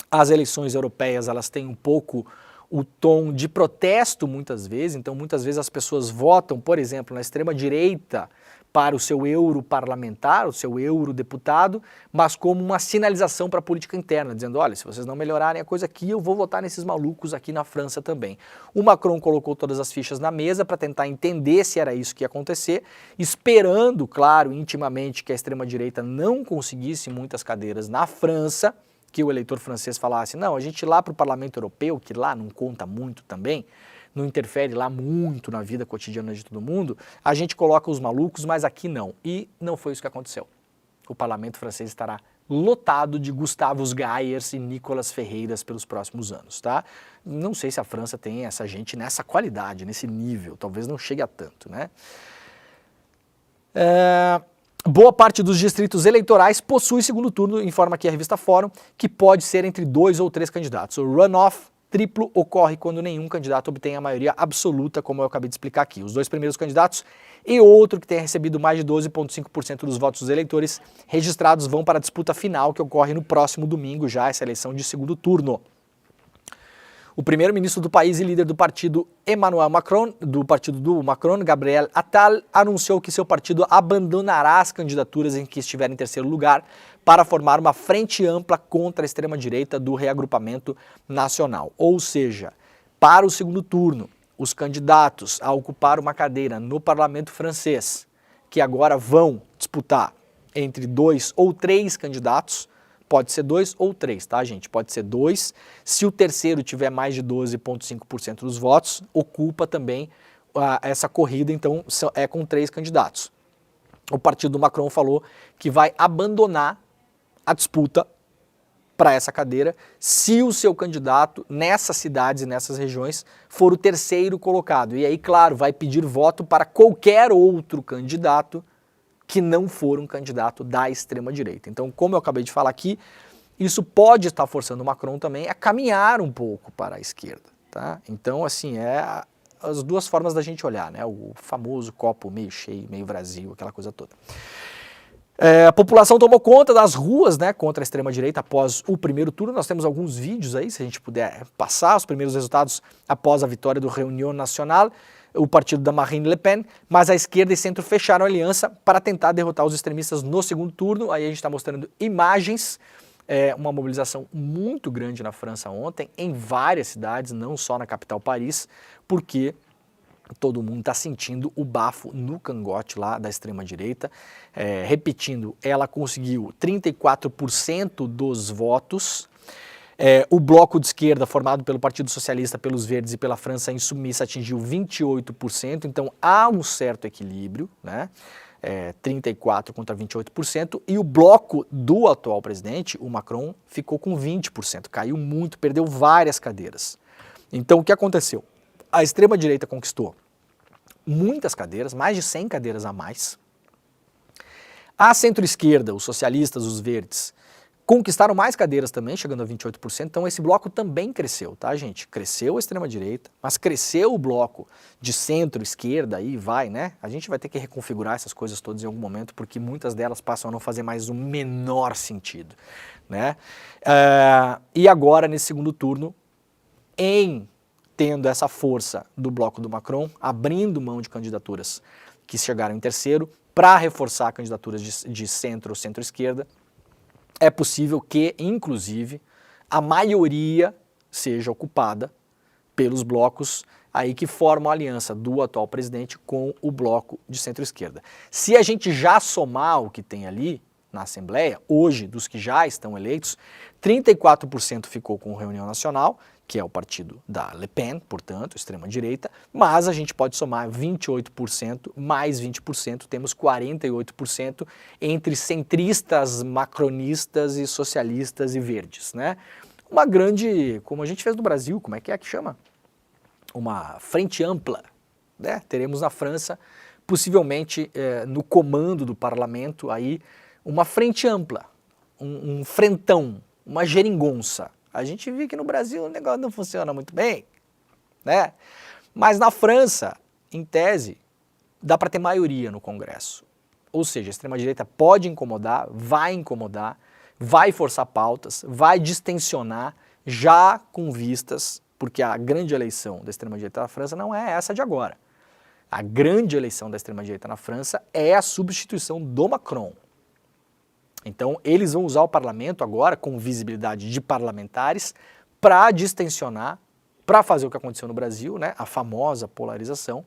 As eleições europeias, elas têm um pouco o tom de protesto muitas vezes, então muitas vezes as pessoas votam, por exemplo, na extrema-direita para o seu europarlamentar, o seu eurodeputado, mas como uma sinalização para a política interna, dizendo, olha, se vocês não melhorarem a coisa aqui, eu vou votar nesses malucos aqui na França também. O Macron colocou todas as fichas na mesa para tentar entender se era isso que ia acontecer, esperando, claro, intimamente que a extrema-direita não conseguisse muitas cadeiras na França, que o eleitor francês falasse, não, a gente ir lá para o Parlamento Europeu, que lá não conta muito também, não interfere lá muito na vida cotidiana de todo mundo, a gente coloca os malucos, mas aqui não. E não foi isso que aconteceu. O parlamento francês estará lotado de Gustavos Gaiers e Nicolas Ferreiras pelos próximos anos, tá? Não sei se a França tem essa gente nessa qualidade, nesse nível, talvez não chegue a tanto, né? Boa parte dos distritos eleitorais possui segundo turno, informa aqui a revista Fórum, que pode ser entre 2 ou 3 candidatos. O runoff triplo ocorre quando nenhum candidato obtém a maioria absoluta, como eu acabei de explicar aqui. Os 2 primeiros candidatos e outro que tenha recebido mais de 12,5% dos votos dos eleitores registrados vão para a disputa final, que ocorre no próximo domingo, já essa eleição de segundo turno. O primeiro-ministro do país e líder do partido Emmanuel Macron, do partido do Macron, Gabriel Attal, anunciou que seu partido abandonará as candidaturas em que estiver em terceiro lugar para formar uma frente ampla contra a extrema-direita do reagrupamento nacional. Ou seja, para o segundo turno, os candidatos a ocupar uma cadeira no parlamento francês, que agora vão disputar entre 2 ou 3 candidatos, pode ser 2 ou 3, tá, gente? Pode ser 2. Se o terceiro tiver mais de 12,5% dos votos, ocupa também essa corrida, então é com 3 candidatos. O partido do Macron falou que vai abandonar a disputa para essa cadeira se o seu candidato nessas cidades e nessas regiões for o terceiro colocado. E aí, claro, vai pedir voto para qualquer outro candidato que não for um candidato da extrema-direita. Então, como eu acabei de falar aqui, isso pode estar forçando o Macron também a caminhar um pouco para a esquerda, tá? Então, assim, as 2 formas da gente olhar, né? O famoso copo meio cheio, meio vazio, aquela coisa toda. A população tomou conta das ruas, né, contra a extrema-direita após o primeiro turno. Nós temos alguns vídeos aí, se a gente puder passar os primeiros resultados após a vitória do Réunion Nationale, o partido da Marine Le Pen, mas a esquerda e centro fecharam aliança para tentar derrotar os extremistas no segundo turno. Aí a gente está mostrando imagens, uma mobilização muito grande na França ontem, em várias cidades, não só na capital Paris, porque todo mundo está sentindo o bafo no cangote lá da extrema-direita. Repetindo, ela conseguiu 34% dos votos. O bloco de esquerda, formado pelo Partido Socialista, pelos Verdes e pela França Insoumise, atingiu 28%, então há um certo equilíbrio, né? 34% contra 28%, e o bloco do atual presidente, o Macron, ficou com 20%, caiu muito, perdeu várias cadeiras. Então o que aconteceu? A extrema-direita conquistou muitas cadeiras, mais de 100 cadeiras a mais. A centro-esquerda, os socialistas, os verdes, conquistaram mais cadeiras também, chegando a 28%, então esse bloco também cresceu, tá, gente? Cresceu a extrema-direita, mas cresceu o bloco de centro-esquerda, aí vai, né? A gente vai ter que reconfigurar essas coisas todas em algum momento, porque muitas delas passam a não fazer mais o menor sentido, né? E agora, nesse segundo turno, tendo essa força do bloco do Macron, abrindo mão de candidaturas que chegaram em terceiro, para reforçar candidaturas de centro ou centro-esquerda, é possível que, inclusive, a maioria seja ocupada pelos blocos aí que formam a aliança do atual presidente com o bloco de centro-esquerda. Se a gente já somar o que tem ali na Assembleia, hoje, dos que já estão eleitos, 34% ficou com o Reunião Nacional, que é o partido da Le Pen, portanto, extrema-direita, mas a gente pode somar 28% mais 20%, temos 48% entre centristas, macronistas e socialistas e verdes, né? Uma grande, como a gente fez no Brasil, como é que chama? Uma frente ampla, né? Teremos na França, possivelmente no comando do parlamento, aí, uma frente ampla, um frentão, uma geringonça. A gente viu que no Brasil o negócio não funciona muito bem, né? Mas na França, em tese, dá para ter maioria no Congresso. Ou seja, a extrema-direita pode incomodar, vai forçar pautas, vai distensionar, já com vistas, porque a grande eleição da extrema-direita na França não é essa de agora. A grande eleição da extrema-direita na França é a substituição do Macron. Então, eles vão usar o parlamento agora, com visibilidade de parlamentares, para distensionar, para fazer o que aconteceu no Brasil, né, a famosa polarização,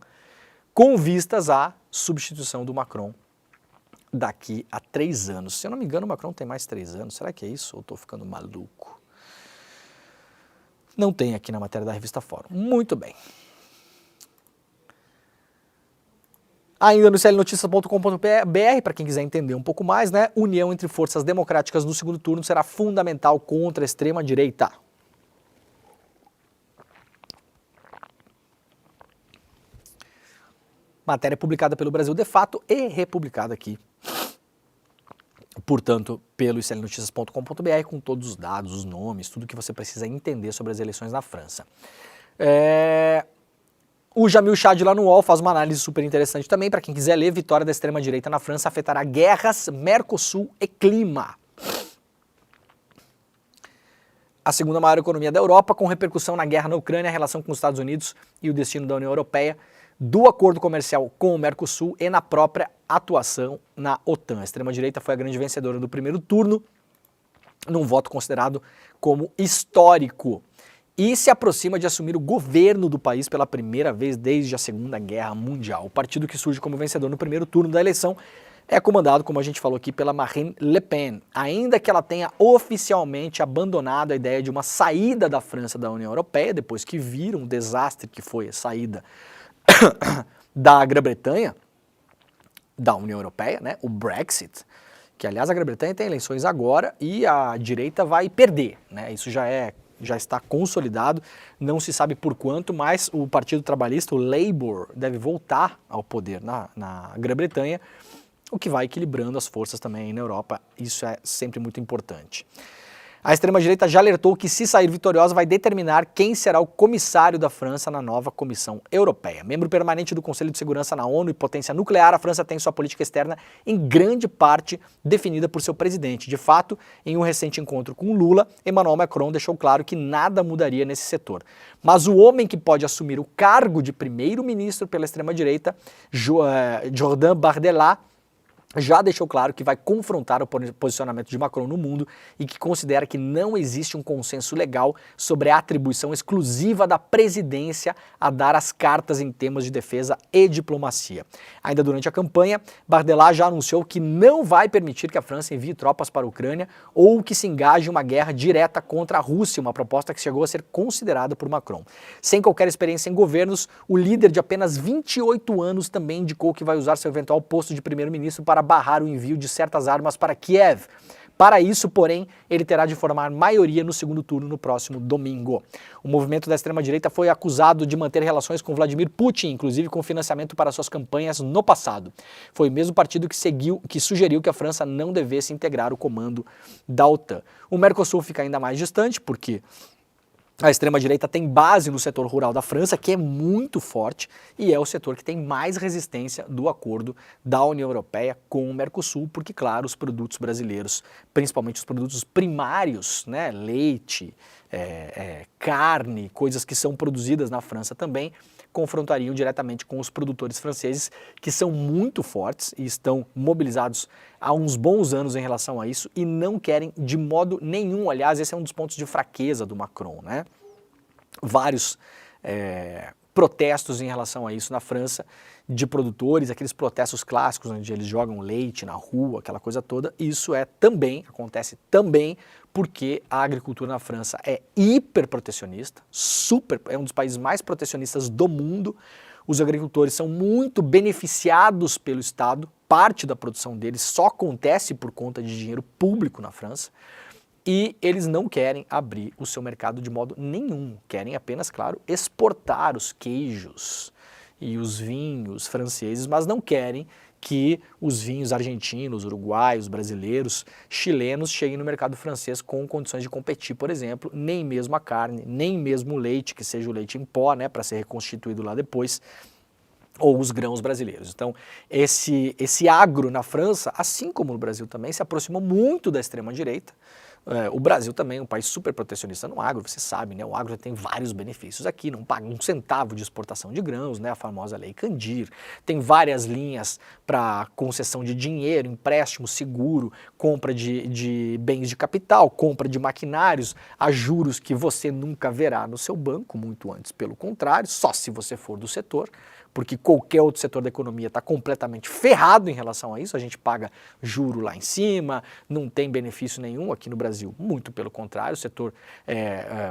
com vistas à substituição do Macron daqui a 3 anos. Se eu não me engano, o Macron tem mais 3 anos. Será que é isso ou estou ficando maluco? Não tem aqui na matéria da revista Fórum. Muito bem. Ainda no clnoticias.com.br, para quem quiser entender um pouco mais, né? União entre forças democráticas no segundo turno será fundamental contra a extrema-direita. Matéria publicada pelo Brasil de Fato e republicada aqui, portanto, pelo clnoticias.com.br, com todos os dados, os nomes, tudo que você precisa entender sobre as eleições na França. O Jamil Chad lá no UOL faz uma análise super interessante também, para quem quiser ler. Vitória da extrema-direita na França afetará guerras, Mercosul e clima. A segunda maior economia da Europa, com repercussão na guerra na Ucrânia, a relação com os Estados Unidos e o destino da União Europeia, do acordo comercial com o Mercosul e na própria atuação na OTAN. A extrema-direita foi a grande vencedora do primeiro turno, num voto considerado como histórico, e se aproxima de assumir o governo do país pela primeira vez desde a Segunda Guerra Mundial. O partido que surge como vencedor no primeiro turno da eleição é comandado, como a gente falou aqui, pela Marine Le Pen, ainda que ela tenha oficialmente abandonado a ideia de uma saída da França da União Europeia, depois que viram o desastre que foi a saída da Grã-Bretanha da União Europeia, né, o Brexit, que aliás a Grã-Bretanha tem eleições agora e a direita vai perder, né, isso já está consolidado, não se sabe por quanto, mas o Partido Trabalhista, o Labour, deve voltar ao poder na Grã-Bretanha, o que vai equilibrando as forças também na Europa, isso é sempre muito importante. A extrema-direita já alertou que, se sair vitoriosa, vai determinar quem será o comissário da França na nova Comissão Europeia. Membro permanente do Conselho de Segurança na ONU e potência nuclear, a França tem sua política externa em grande parte definida por seu presidente. De fato, em um recente encontro com Lula, Emmanuel Macron deixou claro que nada mudaria nesse setor. Mas o homem que pode assumir o cargo de primeiro-ministro pela extrema-direita, Jordan Bardella, já deixou claro que vai confrontar o posicionamento de Macron no mundo e que considera que não existe um consenso legal sobre a atribuição exclusiva da presidência a dar as cartas em temas de defesa e diplomacia. Ainda durante a campanha, Bardella já anunciou que não vai permitir que a França envie tropas para a Ucrânia ou que se engaje em uma guerra direta contra a Rússia, uma proposta que chegou a ser considerada por Macron. Sem qualquer experiência em governos, o líder de apenas 28 anos também indicou que vai usar seu eventual posto de primeiro-ministro para barrar o envio de certas armas para Kiev. Para isso, porém, ele terá de formar maioria no segundo turno no próximo domingo. O movimento da extrema-direita foi acusado de manter relações com Vladimir Putin, inclusive com financiamento para suas campanhas no passado. Foi o mesmo partido que sugeriu que a França não devesse integrar o comando da OTAN. O Mercosul fica ainda mais distante, porque a extrema-direita tem base no setor rural da França, que é muito forte, e é o setor que tem mais resistência do acordo da União Europeia com o Mercosul, porque, claro, os produtos brasileiros, principalmente os produtos primários, né, leite, carne, coisas que são produzidas na França também, confrontariam diretamente com os produtores franceses, que são muito fortes e estão mobilizados há uns bons anos em relação a isso e não querem de modo nenhum, aliás, esse é um dos pontos de fraqueza do Macron, né? Vários protestos em relação a isso na França, de produtores, aqueles protestos clássicos onde eles jogam leite na rua, aquela coisa toda, isso acontece também porque a agricultura na França é hiper protecionista, é um dos países mais protecionistas do mundo, os agricultores são muito beneficiados pelo Estado, parte da produção deles só acontece por conta de dinheiro público na França, e eles não querem abrir o seu mercado de modo nenhum, querem apenas, claro, exportar os queijos e os vinhos franceses, mas não querem que os vinhos argentinos, uruguaios, brasileiros, chilenos cheguem no mercado francês com condições de competir, por exemplo, nem mesmo a carne, nem mesmo o leite, que seja o leite em pó, né, para ser reconstituído lá depois, ou os grãos brasileiros. Então, esse agro na França, assim como no Brasil também, se aproximou muito da extrema-direita. O Brasil também é um país super protecionista no agro, você sabe, né? O agro tem vários benefícios aqui, não paga um centavo de exportação de grãos, né? A famosa Lei Candir, tem várias linhas para concessão de dinheiro, empréstimo, seguro, compra de bens de capital, compra de maquinários, a juros que você nunca verá no seu banco, muito antes, pelo contrário, só se você for do setor, porque qualquer outro setor da economia está completamente ferrado em relação a isso, a gente paga juro lá em cima, não tem benefício nenhum aqui no Brasil, muito pelo contrário, o setor,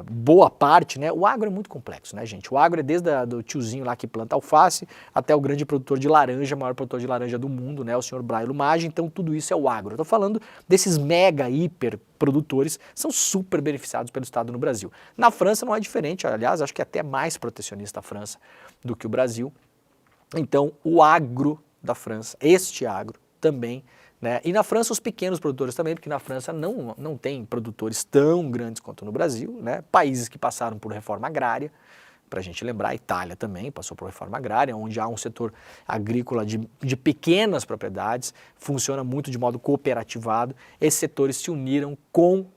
boa parte, né, o agro é muito complexo, né, gente, o agro é desde do tiozinho lá que planta alface até o grande produtor de laranja, maior produtor de laranja do mundo, né, o senhor Braille Lumage, então tudo isso é o agro. Eu estou falando desses mega, hiper produtores, são super beneficiados pelo Estado no Brasil. Na França não é diferente, aliás, acho que é até mais protecionista a França do que o Brasil. Então, o agro da França, este agro também, né? E na França os pequenos produtores também, porque na França não tem produtores tão grandes quanto no Brasil, né? Países que passaram por reforma agrária, para a gente lembrar, a Itália também passou por reforma agrária, onde há um setor agrícola de pequenas propriedades, funciona muito de modo cooperativado. Esses setores se uniram com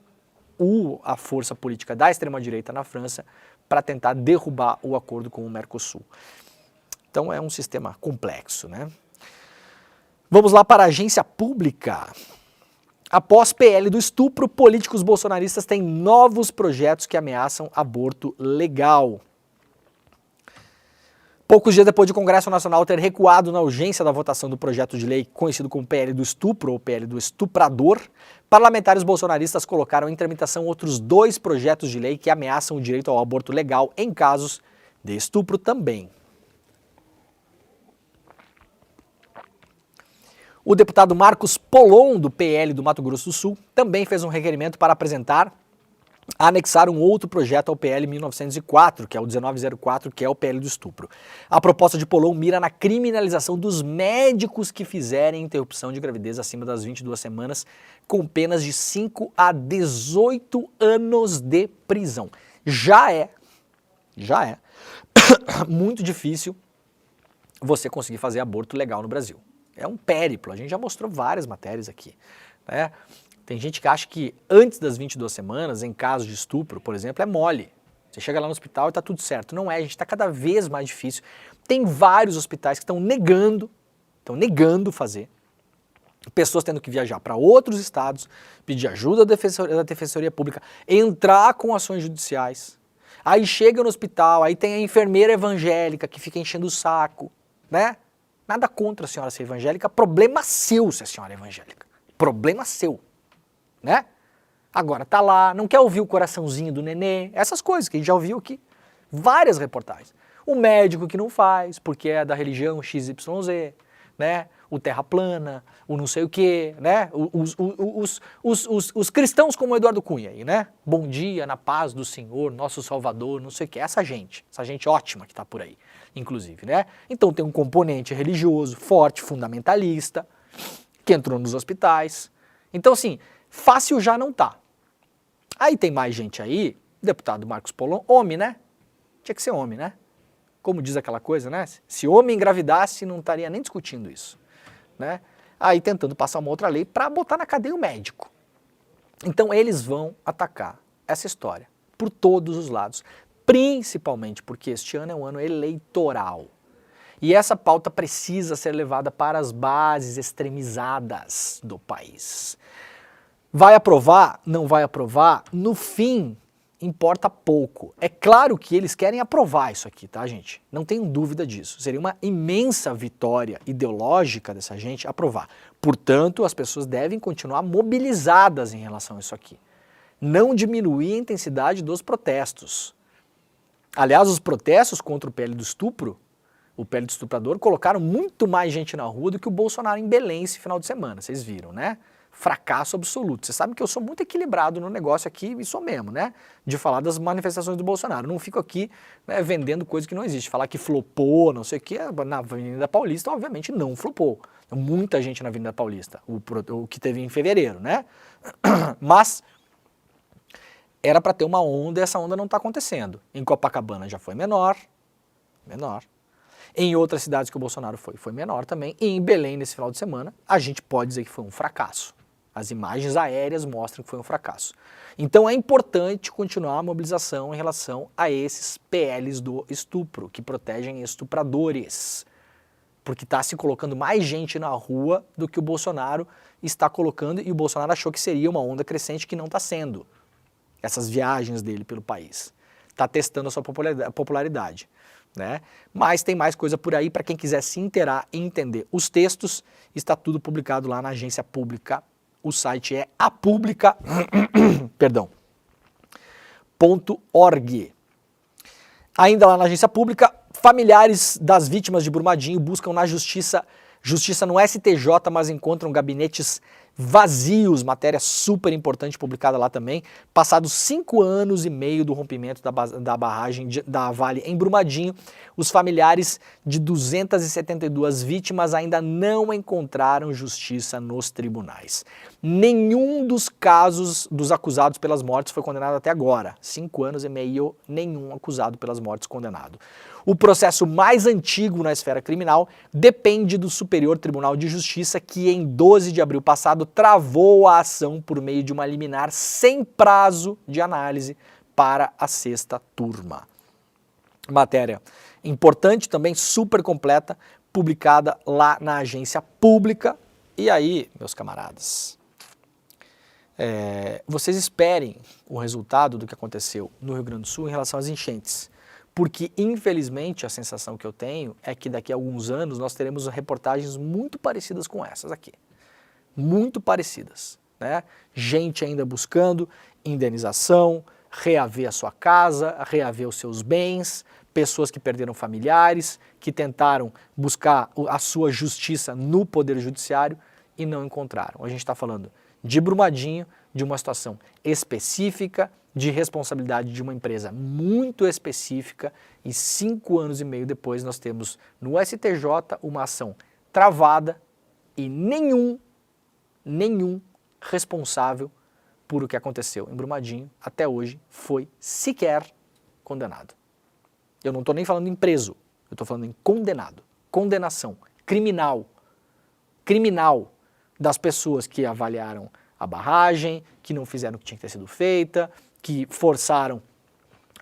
a força política da extrema-direita na França para tentar derrubar o acordo com o Mercosul. Então é um sistema complexo, né? Vamos lá para a agência pública. Após PL do estupro, políticos bolsonaristas têm novos projetos que ameaçam aborto legal. Poucos dias depois de o Congresso Nacional ter recuado na urgência da votação do projeto de lei conhecido como PL do estupro ou PL do estuprador, parlamentares bolsonaristas colocaram em tramitação outros 2 projetos de lei que ameaçam o direito ao aborto legal em casos de estupro também. O deputado Marcos Polon, do PL do Mato Grosso do Sul, também fez um requerimento para anexar um outro projeto ao PL 1904, que é o 1904, que é o PL do estupro. A proposta de Polon mira na criminalização dos médicos que fizerem interrupção de gravidez acima das 22 semanas, com penas de 5 a 18 anos de prisão. Já é muito difícil você conseguir fazer aborto legal no Brasil. É um périplo, a gente já mostrou várias matérias aqui, né? Tem gente que acha que antes das 22 semanas, em caso de estupro, por exemplo, é mole. Você chega lá no hospital e está tudo certo. Não é, gente, está cada vez mais difícil. Tem vários hospitais que estão negando fazer. pessoas tendo que viajar para outros estados, pedir ajuda da Defensoria Pública, entrar com ações judiciais. Aí chega no hospital, aí tem a enfermeira evangélica que fica enchendo o saco, né? Nada contra a senhora ser evangélica, problema seu se a senhora é evangélica. Problema seu, né? Agora tá lá, não quer ouvir o coraçãozinho do nenê, essas coisas que a gente já ouviu aqui. Várias reportagens. O médico que não faz, porque é da religião XYZ, né? O terra plana, o não sei o quê, né? Os cristãos como o Eduardo Cunha aí, né? Bom dia, na paz do Senhor, nosso Salvador, não sei o quê. Essa gente ótima que tá por aí, inclusive, né? Então tem um componente religioso forte, fundamentalista, que entrou nos hospitais. Então assim, fácil já não tá. Aí tem mais gente aí, deputado Marcos Polon, homem, né? Tinha que ser homem, né? Como diz aquela coisa, né? Se homem engravidasse, não estaria nem discutindo isso, né? Aí tentando passar uma outra lei para botar na cadeia o médico. Então eles vão atacar essa história por todos os lados, principalmente porque este ano é um ano eleitoral. E essa pauta precisa ser levada para as bases extremizadas do país. Vai aprovar? Não vai aprovar? No fim, importa pouco. É claro que eles querem aprovar isso aqui, tá, gente? Não tenho dúvida disso. Seria uma imensa vitória ideológica dessa gente aprovar. Portanto, as pessoas devem continuar mobilizadas em relação a isso aqui. Não diminuir a intensidade dos protestos. Aliás, os protestos contra o PL do estupro, o PL do estuprador, colocaram muito mais gente na rua do que o Bolsonaro em Belém esse final de semana, vocês viram, né? Fracasso absoluto. Vocês sabem que eu sou muito equilibrado no negócio aqui, e sou mesmo, né? De falar das manifestações do Bolsonaro. Não fico aqui, né, vendendo coisa que não existe. Falar que flopou, não sei o que, na Avenida Paulista, obviamente não flopou. Muita gente na Avenida Paulista, o que teve em fevereiro, né? Mas era para ter uma onda e essa onda não está acontecendo. Em Copacabana já foi menor. Em outras cidades que o Bolsonaro foi menor também. E em Belém, nesse final de semana, a gente pode dizer que foi um fracasso. As imagens aéreas mostram que foi um fracasso. Então é importante continuar a mobilização em relação a esses PLs do estupro, que protegem estupradores. Porque está se colocando mais gente na rua do que o Bolsonaro está colocando, e o Bolsonaro achou que seria uma onda crescente que não está sendo. Essas viagens dele pelo país. Está testando a sua popularidade. Né? Mas tem mais coisa por aí para quem quiser se inteirar e entender os textos. Está tudo publicado lá na Agência Pública. O site é apublica.org. Ainda lá na Agência Pública, familiares das vítimas de Brumadinho buscam na justiça no STJ, mas encontram gabinetes vazios, matéria super importante publicada lá também. Passados 5 anos e meio do rompimento da barragem da Vale em Brumadinho, os familiares de 272 vítimas ainda não encontraram justiça nos tribunais. Nenhum dos casos dos acusados pelas mortes foi condenado até agora. 5 anos e meio, nenhum acusado pelas mortes condenado. O processo mais antigo na esfera criminal depende do Superior Tribunal de Justiça, que em 12 de abril passado travou a ação por meio de uma liminar sem prazo de análise para a 6ª turma. Matéria importante também, super completa, publicada lá na Agência Pública. E aí, meus camaradas, vocês esperem o resultado do que aconteceu no Rio Grande do Sul em relação às enchentes. Porque, infelizmente, a sensação que eu tenho é que daqui a alguns anos nós teremos reportagens muito parecidas com essas aqui. Muito parecidas, né? Gente ainda buscando indenização, reaver a sua casa, reaver os seus bens, pessoas que perderam familiares, que tentaram buscar a sua justiça no Poder Judiciário e não encontraram. A gente está falando de Brumadinho, de uma situação específica, de responsabilidade de uma empresa muito específica, e 5 anos e meio depois nós temos no STJ uma ação travada e nenhum responsável por o que aconteceu em Brumadinho até hoje foi sequer condenado. Eu não estou nem falando em preso, eu estou falando em condenado, condenação criminal das pessoas que avaliaram a barragem, que não fizeram o que tinha que ter sido feita, que forçaram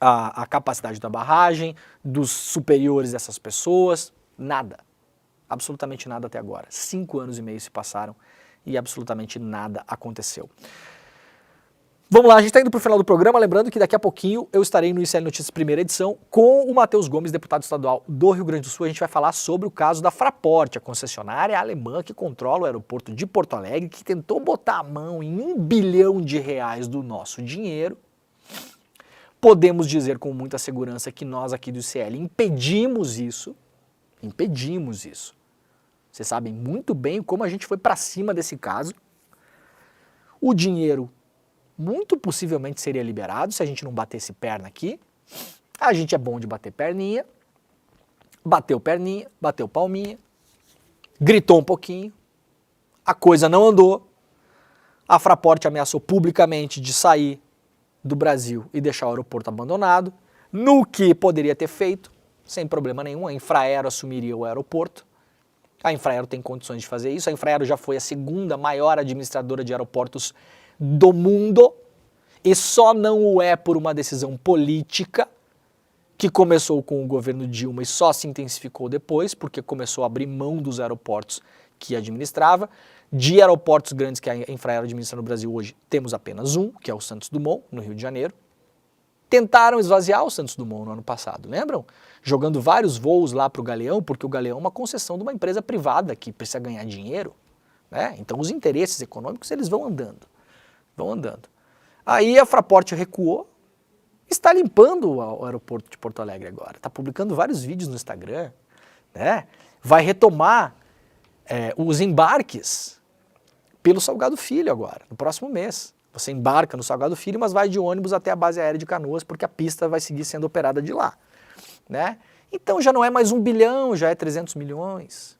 a capacidade da barragem, dos superiores dessas pessoas, nada, absolutamente nada até agora. 5 anos e meio se passaram e absolutamente nada aconteceu. Vamos lá, a gente está indo para o final do programa, lembrando que daqui a pouquinho eu estarei no ICL Notícias primeira edição com o Matheus Gomes, deputado estadual do Rio Grande do Sul. A gente vai falar sobre o caso da Fraport, a concessionária alemã que controla o aeroporto de Porto Alegre, que tentou botar a mão em R$1 bilhão do nosso dinheiro. Podemos dizer com muita segurança que nós aqui do ICL impedimos isso. Vocês sabem muito bem como a gente foi para cima desse caso. O dinheiro muito possivelmente seria liberado se a gente não batesse perna aqui. A gente é bom de bater perninha, bateu palminha, gritou um pouquinho, a coisa não andou, a Fraport ameaçou publicamente de sair do Brasil e deixar o aeroporto abandonado, no que poderia ter feito, sem problema nenhum, a Infraero assumiria o aeroporto. A Infraero tem condições de fazer isso, a Infraero já foi a segunda maior administradora de aeroportos do mundo, e só não o é por uma decisão política que começou com o governo Dilma e só se intensificou depois, porque começou a abrir mão dos aeroportos que administrava. De aeroportos grandes que a Infraero administra no Brasil hoje, temos apenas um, que é o Santos Dumont, no Rio de Janeiro. Tentaram esvaziar o Santos Dumont no ano passado, lembram? Jogando vários voos lá para o Galeão, porque o Galeão é uma concessão de uma empresa privada que precisa ganhar dinheiro, né? Então os interesses econômicos eles vão andando. Aí a Fraport recuou, está limpando o aeroporto de Porto Alegre agora, está publicando vários vídeos no Instagram, né? Vai retomar os embarques pelo Salgado Filho agora, no próximo mês. Você embarca no Salgado Filho, mas vai de ônibus até a base aérea de Canoas, porque a pista vai seguir sendo operada de lá, né? Então já não é mais 1 bilhão, já é 300 milhões.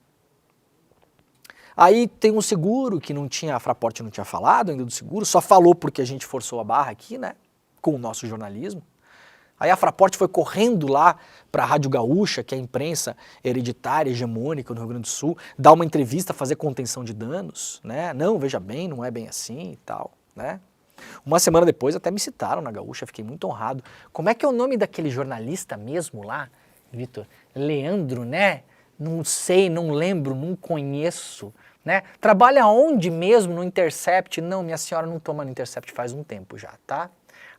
Aí tem um seguro que a Fraport não tinha falado ainda do seguro, só falou porque a gente forçou a barra aqui, né, com o nosso jornalismo. Aí a Fraport foi correndo lá para a Rádio Gaúcha, que é a imprensa hereditária, hegemônica no Rio Grande do Sul, dar uma entrevista, fazer contenção de danos, né? Não, veja bem, não é bem assim e tal, né? Uma semana depois até me citaram na Gaúcha, fiquei muito honrado. Como é que é o nome daquele jornalista mesmo lá, Vitor? Leandro, né? Não sei, não lembro, não conheço, né? Trabalha onde mesmo? No Intercept? Não, minha senhora não toma no Intercept faz um tempo já, tá?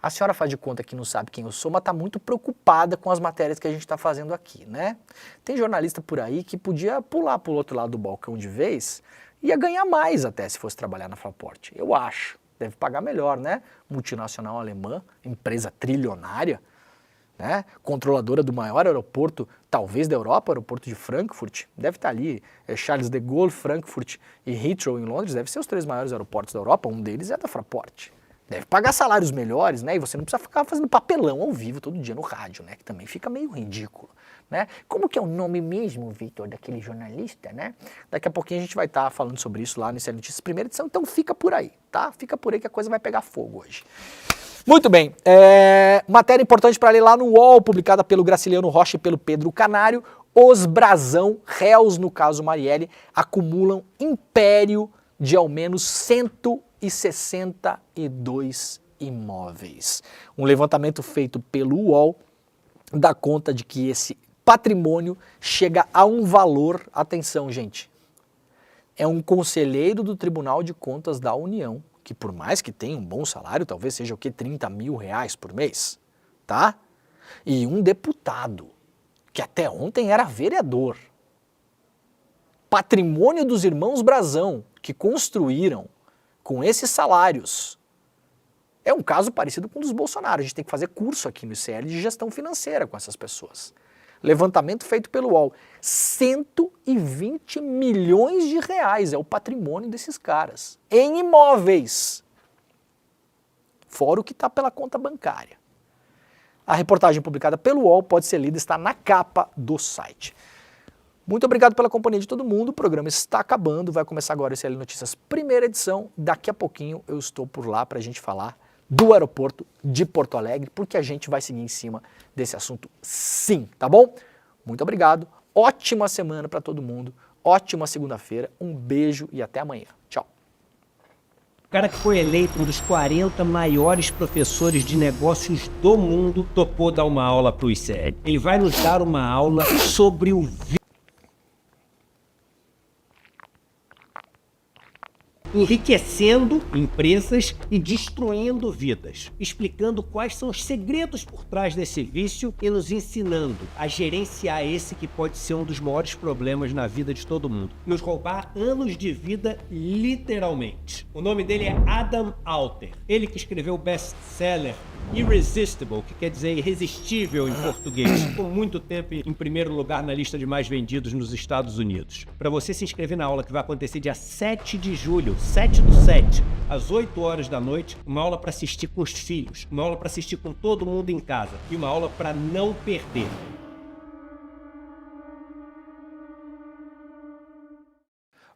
A senhora faz de conta que não sabe quem eu sou, mas tá muito preocupada com as matérias que a gente está fazendo aqui, né? Tem jornalista por aí que podia pular pro outro lado do balcão de vez e ia ganhar mais até se fosse trabalhar na Fraport, eu acho. Deve pagar melhor, né? Multinacional alemã, empresa trilionária, né? Controladora do maior aeroporto, talvez da Europa, aeroporto de Frankfurt, deve estar ali, Charles de Gaulle, Frankfurt e Heathrow em Londres, deve ser os 3 maiores aeroportos da Europa, um deles é da Fraport. Deve pagar salários melhores, né? E você não precisa ficar fazendo papelão ao vivo todo dia no rádio, né? Que também fica meio ridículo, né? Como que é o nome mesmo, Vitor, daquele jornalista, né? Daqui a pouquinho a gente vai estar falando sobre isso lá no ICL Notícias primeira edição, então fica por aí, tá? Fica por aí que a coisa vai pegar fogo hoje. Muito bem, matéria importante para ler lá no UOL, publicada pelo Graciliano Rocha e pelo Pedro Canário. Os Brazão, réus no caso Marielle, acumulam império de ao menos 162 imóveis. Um levantamento feito pelo UOL dá conta de que esse patrimônio chega a um valor, atenção gente, é um conselheiro do Tribunal de Contas da União, que por mais que tenha um bom salário, talvez seja o quê? 30 mil reais por mês, tá? E um deputado, que até ontem era vereador. Patrimônio dos irmãos Brazão, que construíram com esses salários. É um caso parecido com o dos Bolsonaro, a gente tem que fazer curso aqui no ICL de gestão financeira com essas pessoas. Levantamento feito pelo UOL, 120 milhões de reais é o patrimônio desses caras, em imóveis, fora o que está pela conta bancária. A reportagem publicada pelo UOL pode ser lida, está na capa do site. Muito obrigado pela companhia de todo mundo, o programa está acabando, vai começar agora o ICL Notícias primeira edição, daqui a pouquinho eu estou por lá para a gente falar do aeroporto de Porto Alegre, porque a gente vai seguir em cima desse assunto sim, tá bom? Muito obrigado, ótima semana para todo mundo, ótima segunda-feira, um beijo e até amanhã. Tchau. O cara que foi eleito um dos 40 maiores professores de negócios do mundo topou dar uma aula para o ICL. Ele vai nos dar uma aula sobre o enriquecendo empresas e destruindo vidas, explicando quais são os segredos por trás desse vício e nos ensinando a gerenciar esse que pode ser um dos maiores problemas na vida de todo mundo, nos roubar anos de vida literalmente. O nome dele é Adam Alter, ele que escreveu o best-seller Irresistible, que quer dizer irresistível em português, ficou muito tempo em primeiro lugar na lista de mais vendidos nos Estados Unidos. Para você se inscrever na aula que vai acontecer dia 7 de julho, 7/7, às 8 horas da noite, uma aula para assistir com os filhos, uma aula para assistir com todo mundo em casa e uma aula para não perder.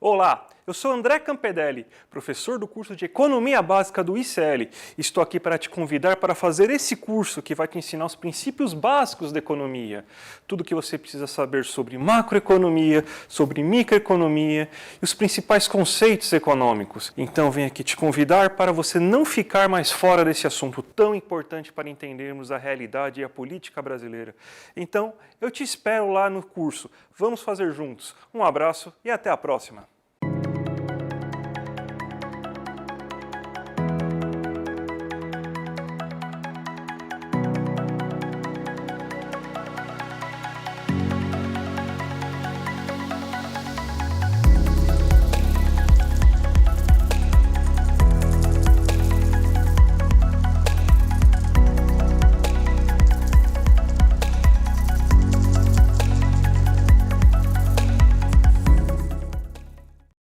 Olá, eu sou André Campedelli, professor do curso de Economia Básica do ICL. Estou aqui para te convidar para fazer esse curso que vai te ensinar os princípios básicos da economia. Tudo o que você precisa saber sobre macroeconomia, sobre microeconomia e os principais conceitos econômicos. Então venho aqui te convidar para você não ficar mais fora desse assunto tão importante para entendermos a realidade e a política brasileira. Então, eu te espero lá no curso. Vamos fazer juntos. Um abraço e até a próxima.